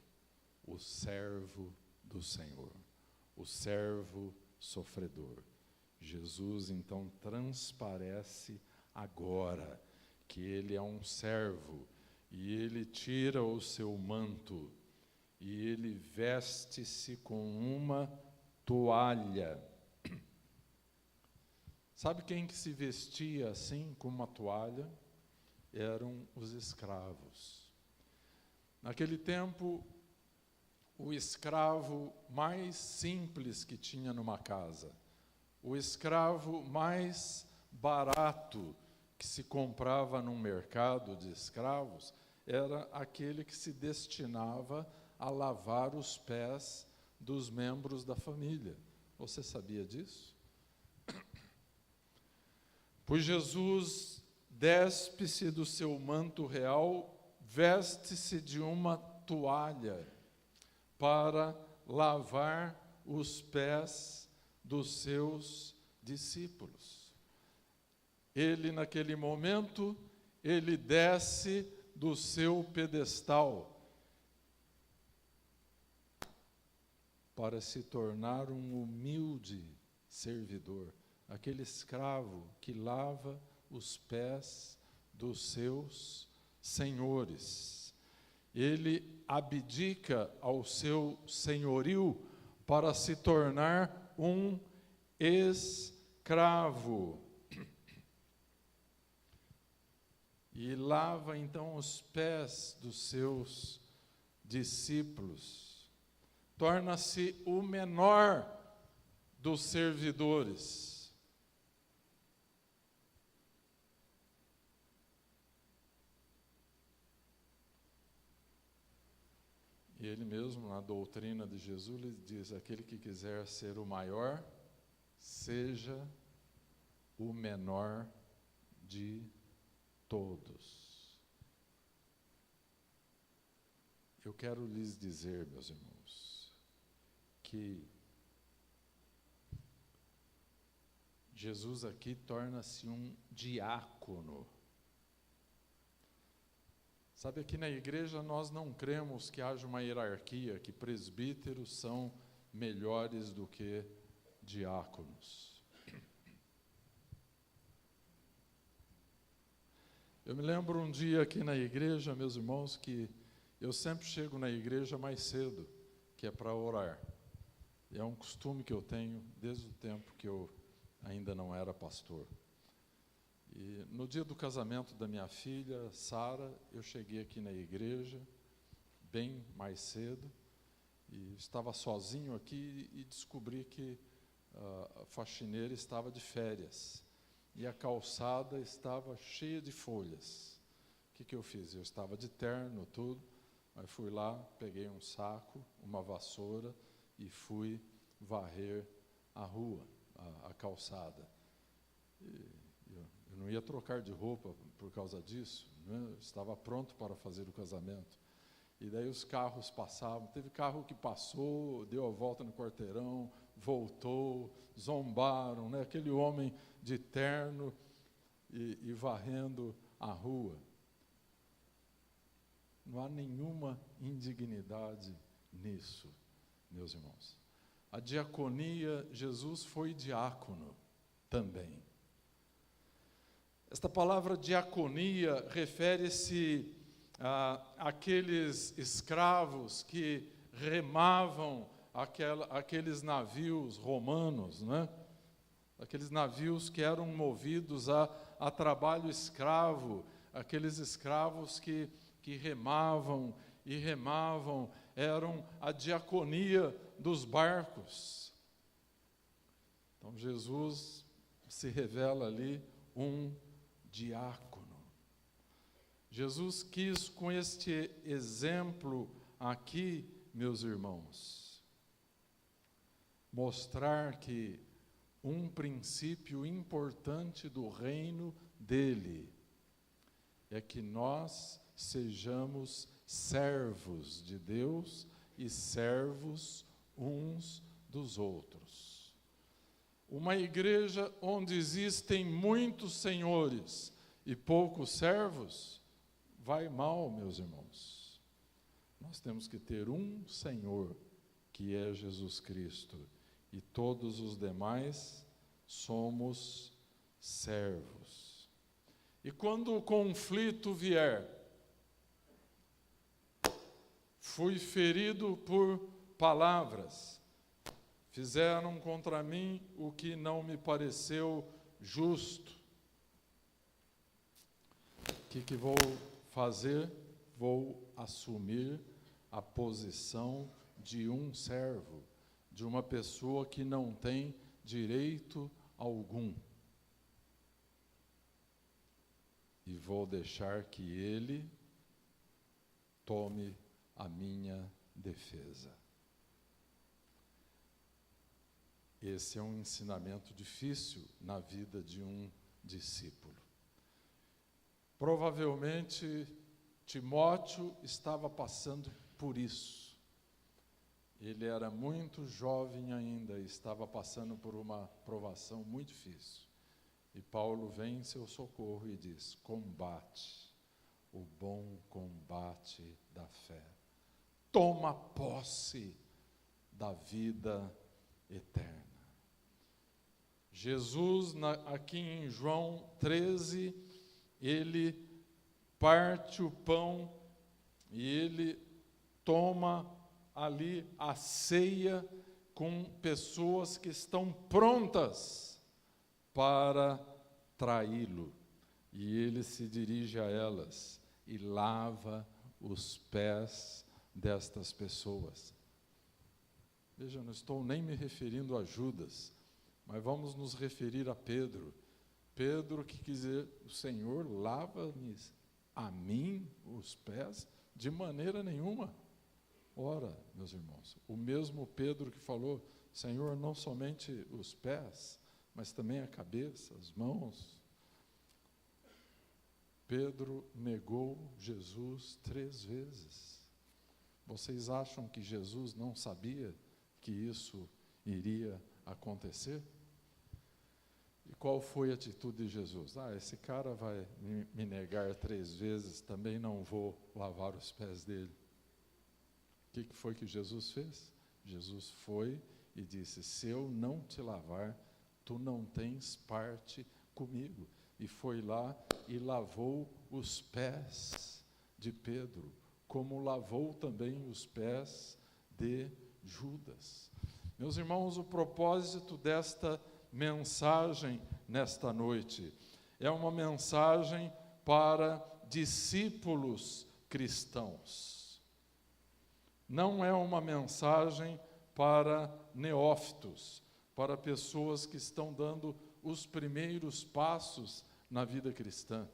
o servo do Senhor, o servo sofredor. Jesus então transparece agora que ele é um servo e ele tira o seu manto e ele veste-se com uma toalha. Sabe quem que se vestia assim, com uma toalha? Eram os escravos. Naquele tempo, o escravo mais simples que tinha numa casa, o escravo mais barato que se comprava num mercado de escravos, era aquele que se destinava a lavar os pés dos membros da família. Você sabia disso? Pois Jesus despe-se do seu manto real, veste-se de uma toalha para lavar os pés dos seus discípulos. Ele, naquele momento, ele desce do seu pedestal para se tornar um humilde servidor, aquele escravo que lava os pés dos seus senhores. Ele abdica ao seu senhorio para se tornar um escravo. E lava então os pés dos seus discípulos. Torna-se o menor dos servidores. E ele mesmo, na doutrina de Jesus, ele diz: aquele que quiser ser o maior, seja o menor de todos. Eu quero lhes dizer, meus irmãos, que Jesus aqui torna-se um diácono. Sabe, aqui na igreja nós não cremos que haja uma hierarquia, que presbíteros são melhores do que diáconos. Eu me lembro um dia aqui na igreja, meus irmãos, que eu sempre chego na igreja mais cedo, que é para orar. E é um costume que eu tenho desde o tempo que eu ainda não era pastor. E no dia do casamento da minha filha, Sara, eu cheguei aqui na igreja, bem mais cedo, e estava sozinho aqui e descobri que a faxineira estava de férias. E a calçada estava cheia de folhas. O que eu fiz? Eu estava de terno, tudo, mas fui lá, peguei um saco, uma vassoura e fui varrer a rua, a calçada. Eu não ia trocar de roupa por causa disso, né? Eu estava pronto para fazer o casamento. E daí os carros passavam, teve carro que passou, deu a volta no quarteirão, voltou, zombaram, né? Aquele homem de terno e varrendo a rua. Não há nenhuma indignidade nisso, meus irmãos. A diaconia, Jesus foi diácono também. Esta palavra diaconia refere-se àqueles escravos que remavam aqueles navios romanos, né? Aqueles navios que eram movidos a trabalho escravo, aqueles escravos que remavam e remavam, eram a diaconia dos barcos. Então Jesus se revela ali um diácono. Jesus quis, com este exemplo aqui, meus irmãos, mostrar que um princípio importante do reino dele é que nós sejamos servos de Deus e servos uns dos outros. Uma igreja onde existem muitos senhores e poucos servos, vai mal, meus irmãos. Nós temos que ter um Senhor, que é Jesus Cristo, e todos os demais somos servos. E quando o conflito vier, fui ferido por palavras, fizeram contra mim o que não me pareceu justo. O que vou fazer? Vou assumir a posição de um servo, de uma pessoa que não tem direito algum. E vou deixar que ele tome a minha defesa. Esse é um ensinamento difícil na vida de um discípulo. Provavelmente, Timóteo estava passando por isso. Ele era muito jovem ainda e estava passando por uma provação muito difícil. E Paulo vem em seu socorro e diz: combate o bom combate da fé. Toma posse da vida eterna. Jesus, aqui em João 13, ele parte o pão e ele toma ali a ceia com pessoas que estão prontas para traí-lo. E ele se dirige a elas e lava os pés destas pessoas. Veja, não estou nem me referindo a Judas, mas vamos nos referir a Pedro. Pedro que quis dizer: o Senhor lava-me a mim os pés? De maneira nenhuma. Ora, meus irmãos, o mesmo Pedro que falou: Senhor, não somente os pés, mas também a cabeça, as mãos. Pedro negou Jesus 3 vezes. Vocês acham que Jesus não sabia que isso iria acontecer? E qual foi a atitude de Jesus? Esse cara vai me negar 3 vezes, também não vou lavar os pés dele. O que foi que Jesus fez? Jesus foi e disse: se eu não te lavar, tu não tens parte comigo. E foi lá e lavou os pés de Pedro, como lavou também os pés de Judas. Meus irmãos, o propósito desta mensagem nesta noite é uma mensagem para discípulos cristãos. Não é uma mensagem para neófitos, para pessoas que estão dando os primeiros passos na vida cristã.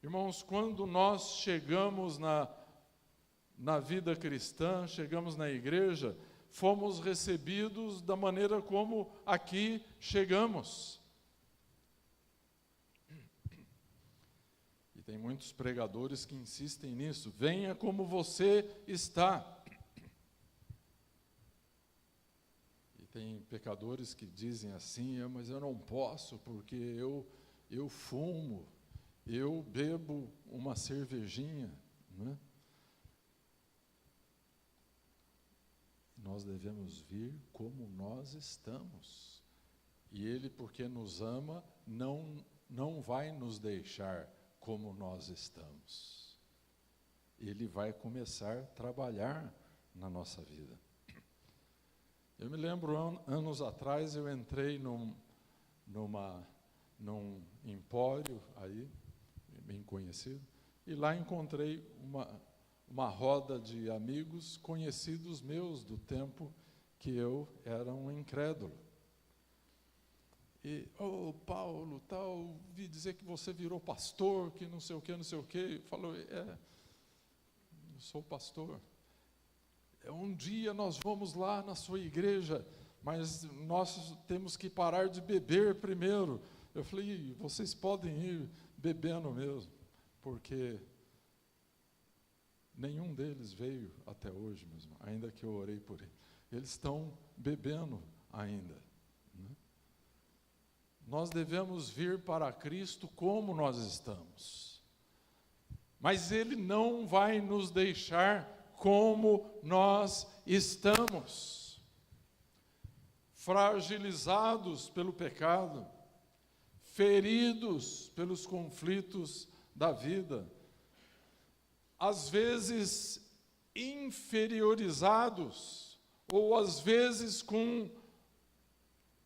Irmãos, quando nós chegamos na vida cristã, chegamos na igreja, fomos recebidos da maneira como aqui chegamos. E tem muitos pregadores que insistem nisso. Venha como você está. E tem pecadores que dizem assim: mas eu não posso porque eu fumo, eu bebo uma cervejinha, né? Nós devemos vir como nós estamos. E Ele, porque nos ama, não vai nos deixar como nós estamos. Ele vai começar a trabalhar na nossa vida. Eu me lembro, anos atrás, eu entrei num empório aí, bem conhecido, e lá encontrei uma roda de amigos conhecidos meus do tempo que eu era um incrédulo. E, Paulo, ouvi dizer que você virou pastor, que não sei o quê. Falou, eu sou pastor. Um dia nós vamos lá na sua igreja, mas nós temos que parar de beber primeiro. Eu falei, vocês podem ir bebendo mesmo, porque nenhum deles veio até hoje mesmo, ainda que eu orei por ele. Eles estão bebendo ainda, né? Nós devemos vir para Cristo como nós estamos. Mas Ele não vai nos deixar como nós estamos. Fragilizados pelo pecado, feridos pelos conflitos da vida, às vezes inferiorizados, ou às vezes com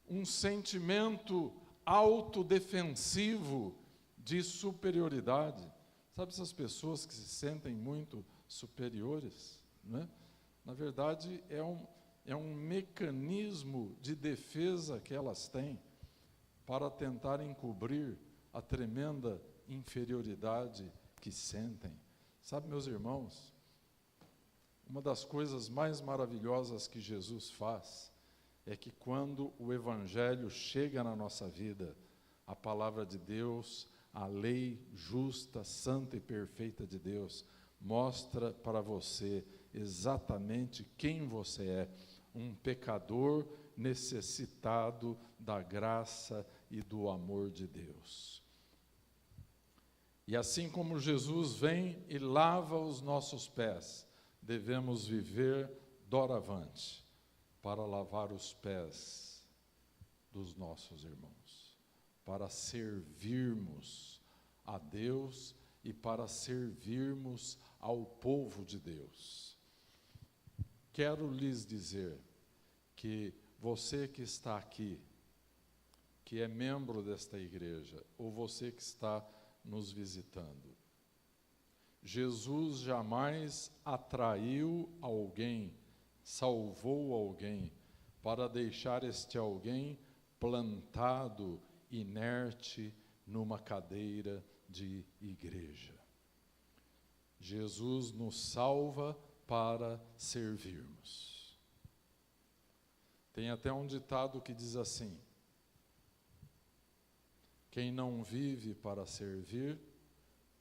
um sentimento autodefensivo de superioridade. Sabe essas pessoas que se sentem muito superiores, né? Na verdade, é um mecanismo de defesa que elas têm para tentar encobrir a tremenda inferioridade que sentem. Sabe, meus irmãos, uma das coisas mais maravilhosas que Jesus faz é que quando o Evangelho chega na nossa vida, a palavra de Deus, a lei justa, santa e perfeita de Deus, mostra para você exatamente quem você é, um pecador necessitado da graça e do amor de Deus. E assim como Jesus vem e lava os nossos pés, devemos viver doravante para lavar os pés dos nossos irmãos, para servirmos a Deus e para servirmos ao povo de Deus. Quero lhes dizer que você que está aqui, que é membro desta igreja, ou você que está nos visitando, Jesus jamais atraiu alguém, salvou alguém, para deixar este alguém plantado, inerte, numa cadeira de igreja. Jesus nos salva para servirmos. Tem até um ditado que diz assim: quem não vive para servir,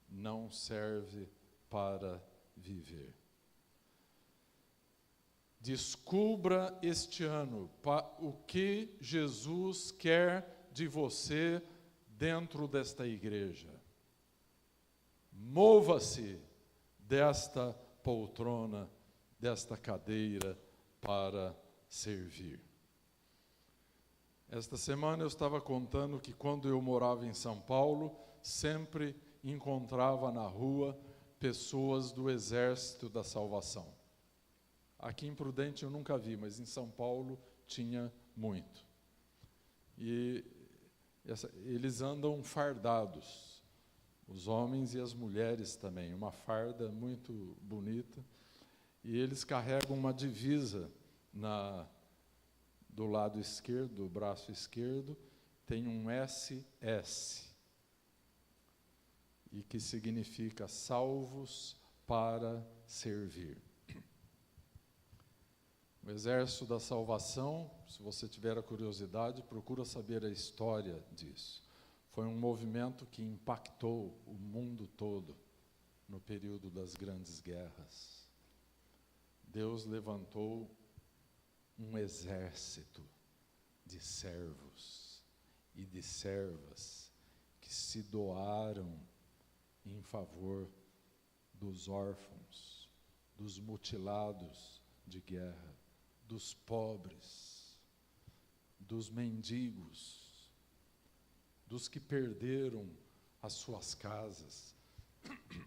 não serve para viver. Descubra este ano o que Jesus quer de você dentro desta igreja. Mova-se desta poltrona, desta cadeira para servir. Esta semana eu estava contando que quando eu morava em São Paulo, sempre encontrava na rua pessoas do Exército da Salvação. Aqui em Prudente eu nunca vi, mas em São Paulo tinha muito. E eles andam fardados, os homens e as mulheres também, uma farda muito bonita. E eles carregam uma divisa do lado esquerdo, do braço esquerdo, tem um SS, e que significa salvos para servir. O Exército da Salvação, se você tiver a curiosidade, procura saber a história disso. Foi um movimento que impactou o mundo todo no período das grandes guerras. Deus levantou um exército de servos e de servas que se doaram em favor dos órfãos, dos mutilados de guerra, dos pobres, dos mendigos, dos que perderam as suas casas,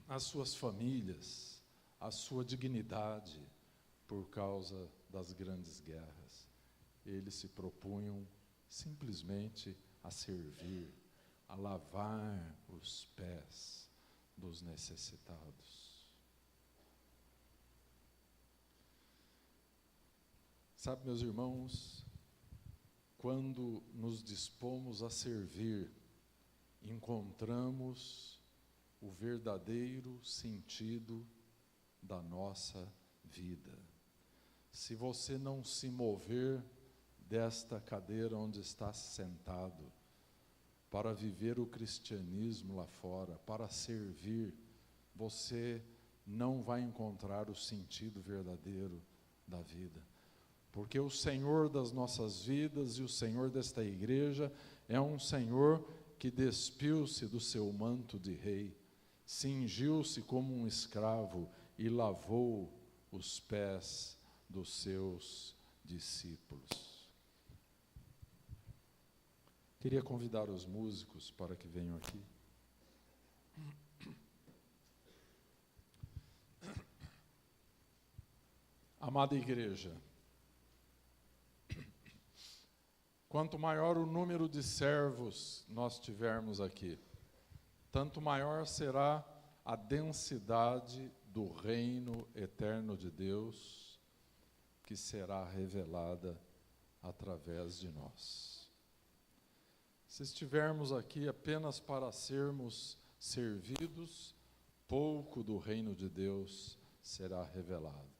as suas famílias, a sua dignidade por causa das grandes guerras. Eles se propunham simplesmente a servir, a lavar os pés dos necessitados. Sabe, meus irmãos, quando nos dispomos a servir, encontramos o verdadeiro sentido da nossa vida. Se você não se mover desta cadeira onde está sentado, para viver o cristianismo lá fora, para servir, você não vai encontrar o sentido verdadeiro da vida. Porque o Senhor das nossas vidas e o Senhor desta igreja é um Senhor que despiu-se do seu manto de rei, cingiu-se como um escravo e lavou os pés dos seus discípulos. Queria convidar os músicos para que venham aqui. Amada igreja, quanto maior o número de servos nós tivermos aqui, tanto maior será a densidade do reino eterno de Deus, que será revelada através de nós. Se estivermos aqui apenas para sermos servidos, pouco do reino de Deus será revelado.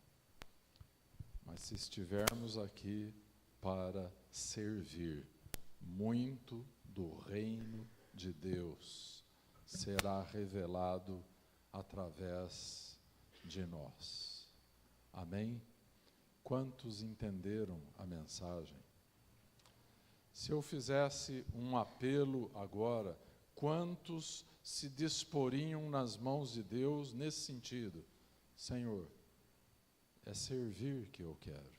Mas se estivermos aqui para servir, muito do reino de Deus será revelado através de nós. Amém? Quantos entenderam a mensagem? Se eu fizesse um apelo agora, quantos se disporiam nas mãos de Deus nesse sentido? Senhor, é servir que eu quero,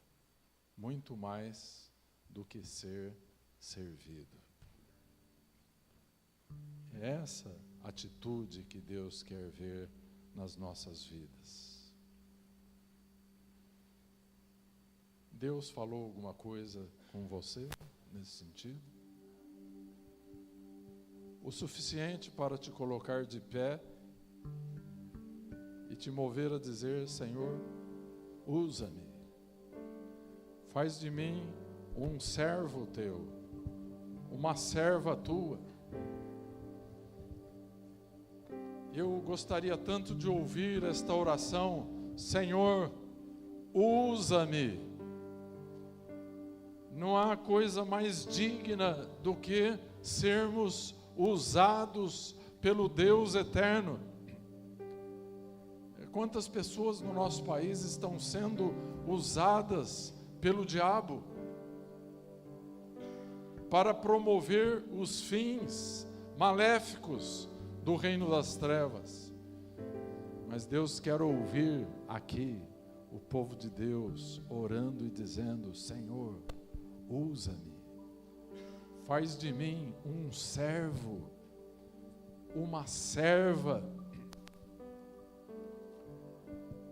muito mais do que ser servido. É essa atitude que Deus quer ver nas nossas vidas. Deus falou alguma coisa com você nesse sentido? O suficiente para te colocar de pé e te mover a dizer: Senhor, usa-me, faz de mim um servo teu, uma serva tua. Eu gostaria tanto de ouvir esta oração: Senhor, usa-me. Não há coisa mais digna do que sermos usados pelo Deus eterno. Quantas pessoas no nosso país estão sendo usadas pelo diabo? para promover os fins maléficos do reino das trevas. Mas Deus quer ouvir aqui o povo de Deus orando e dizendo: Senhor, usa-me, faz de mim um servo, uma serva,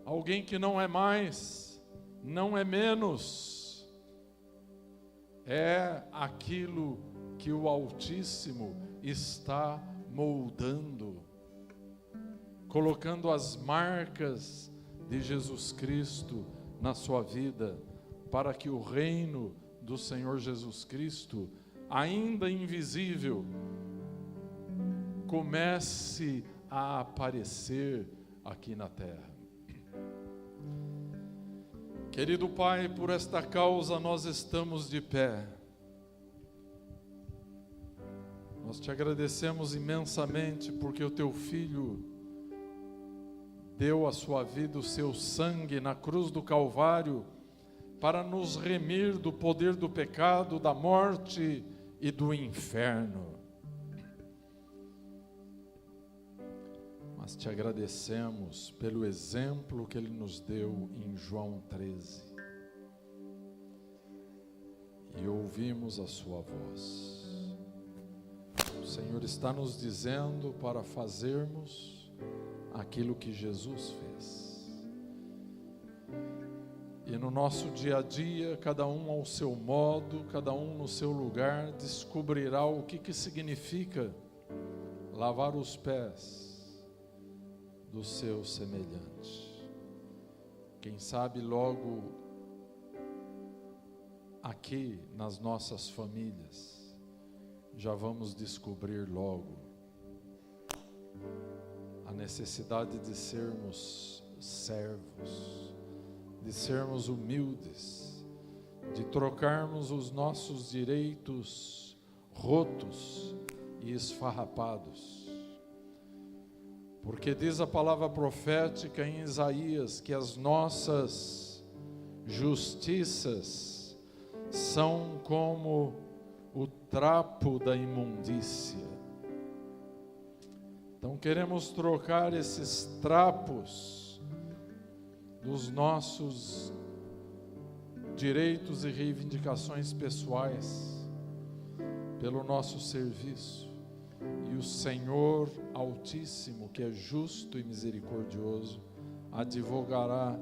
alguém que não é mais, não é menos, é aquilo que o Altíssimo está moldando, colocando as marcas de Jesus Cristo na sua vida, para que o reino do Senhor Jesus Cristo, ainda invisível, comece a aparecer aqui na terra. Querido Pai, por esta causa nós estamos de pé. Nós te agradecemos imensamente porque o teu Filho deu a sua vida, o seu sangue na cruz do Calvário, para nos remir do poder do pecado, da morte e do inferno. Mas te agradecemos pelo exemplo que Ele nos deu em João 13. E ouvimos a sua voz. O Senhor está nos dizendo para fazermos aquilo que Jesus fez. E no nosso dia a dia, cada um ao seu modo, cada um no seu lugar, descobrirá o que significa lavar os pés do seu semelhante. Quem sabe logo aqui nas nossas famílias, já vamos descobrir logo a necessidade de sermos servos, de sermos humildes, de trocarmos os nossos direitos rotos e esfarrapados. Porque diz a palavra profética em Isaías que as nossas justiças são como o trapo da imundícia. Então queremos trocar esses trapos dos nossos direitos e reivindicações pessoais pelo nosso serviço. E o Senhor Altíssimo, que é justo e misericordioso, advogará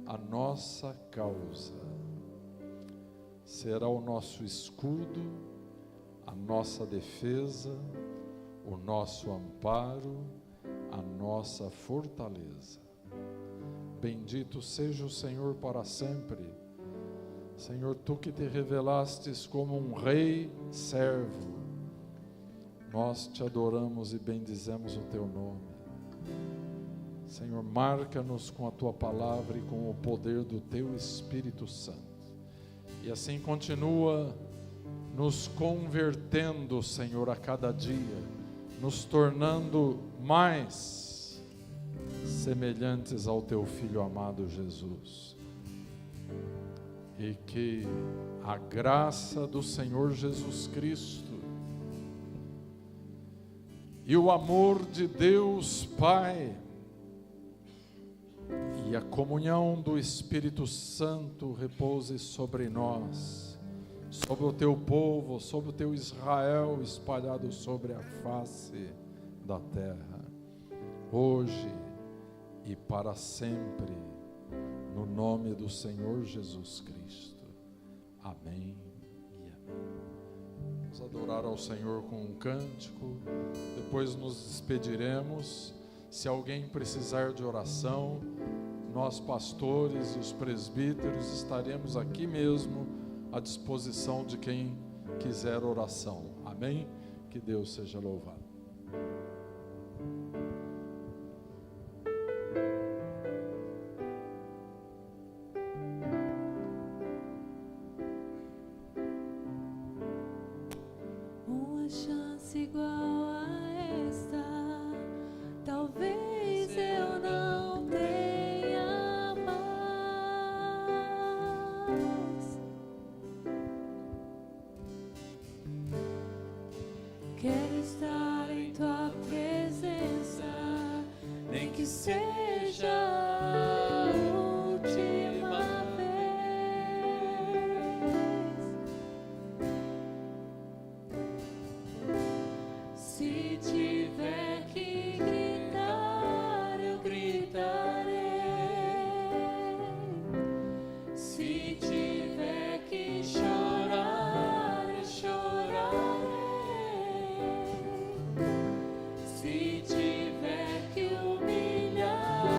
a nossa causa. Será o nosso escudo, a nossa defesa, o nosso amparo, a nossa fortaleza. Bendito seja o Senhor para sempre. Senhor, Tu que te revelastes como um rei servo, nós te adoramos e bendizemos o Teu nome. Senhor, marca-nos com a Tua palavra e com o poder do Teu Espírito Santo. E assim continua nos convertendo, Senhor, a cada dia, nos tornando mais semelhantes ao Teu Filho amado Jesus. E que a graça do Senhor Jesus Cristo e o amor de Deus Pai e a comunhão do Espírito Santo repouse sobre nós, sobre o Teu povo, sobre o Teu Israel espalhado sobre a face da terra, hoje e para sempre, no nome do Senhor Jesus Cristo. Amém e amém. Vamos adorar ao Senhor com um cântico, depois nos despediremos. Se alguém precisar de oração, nós pastores e os presbíteros estaremos aqui mesmo à disposição de quem quiser oração. Amém? Que Deus seja louvado. Uma chance igual a esta, talvez eu não tenha mais. ser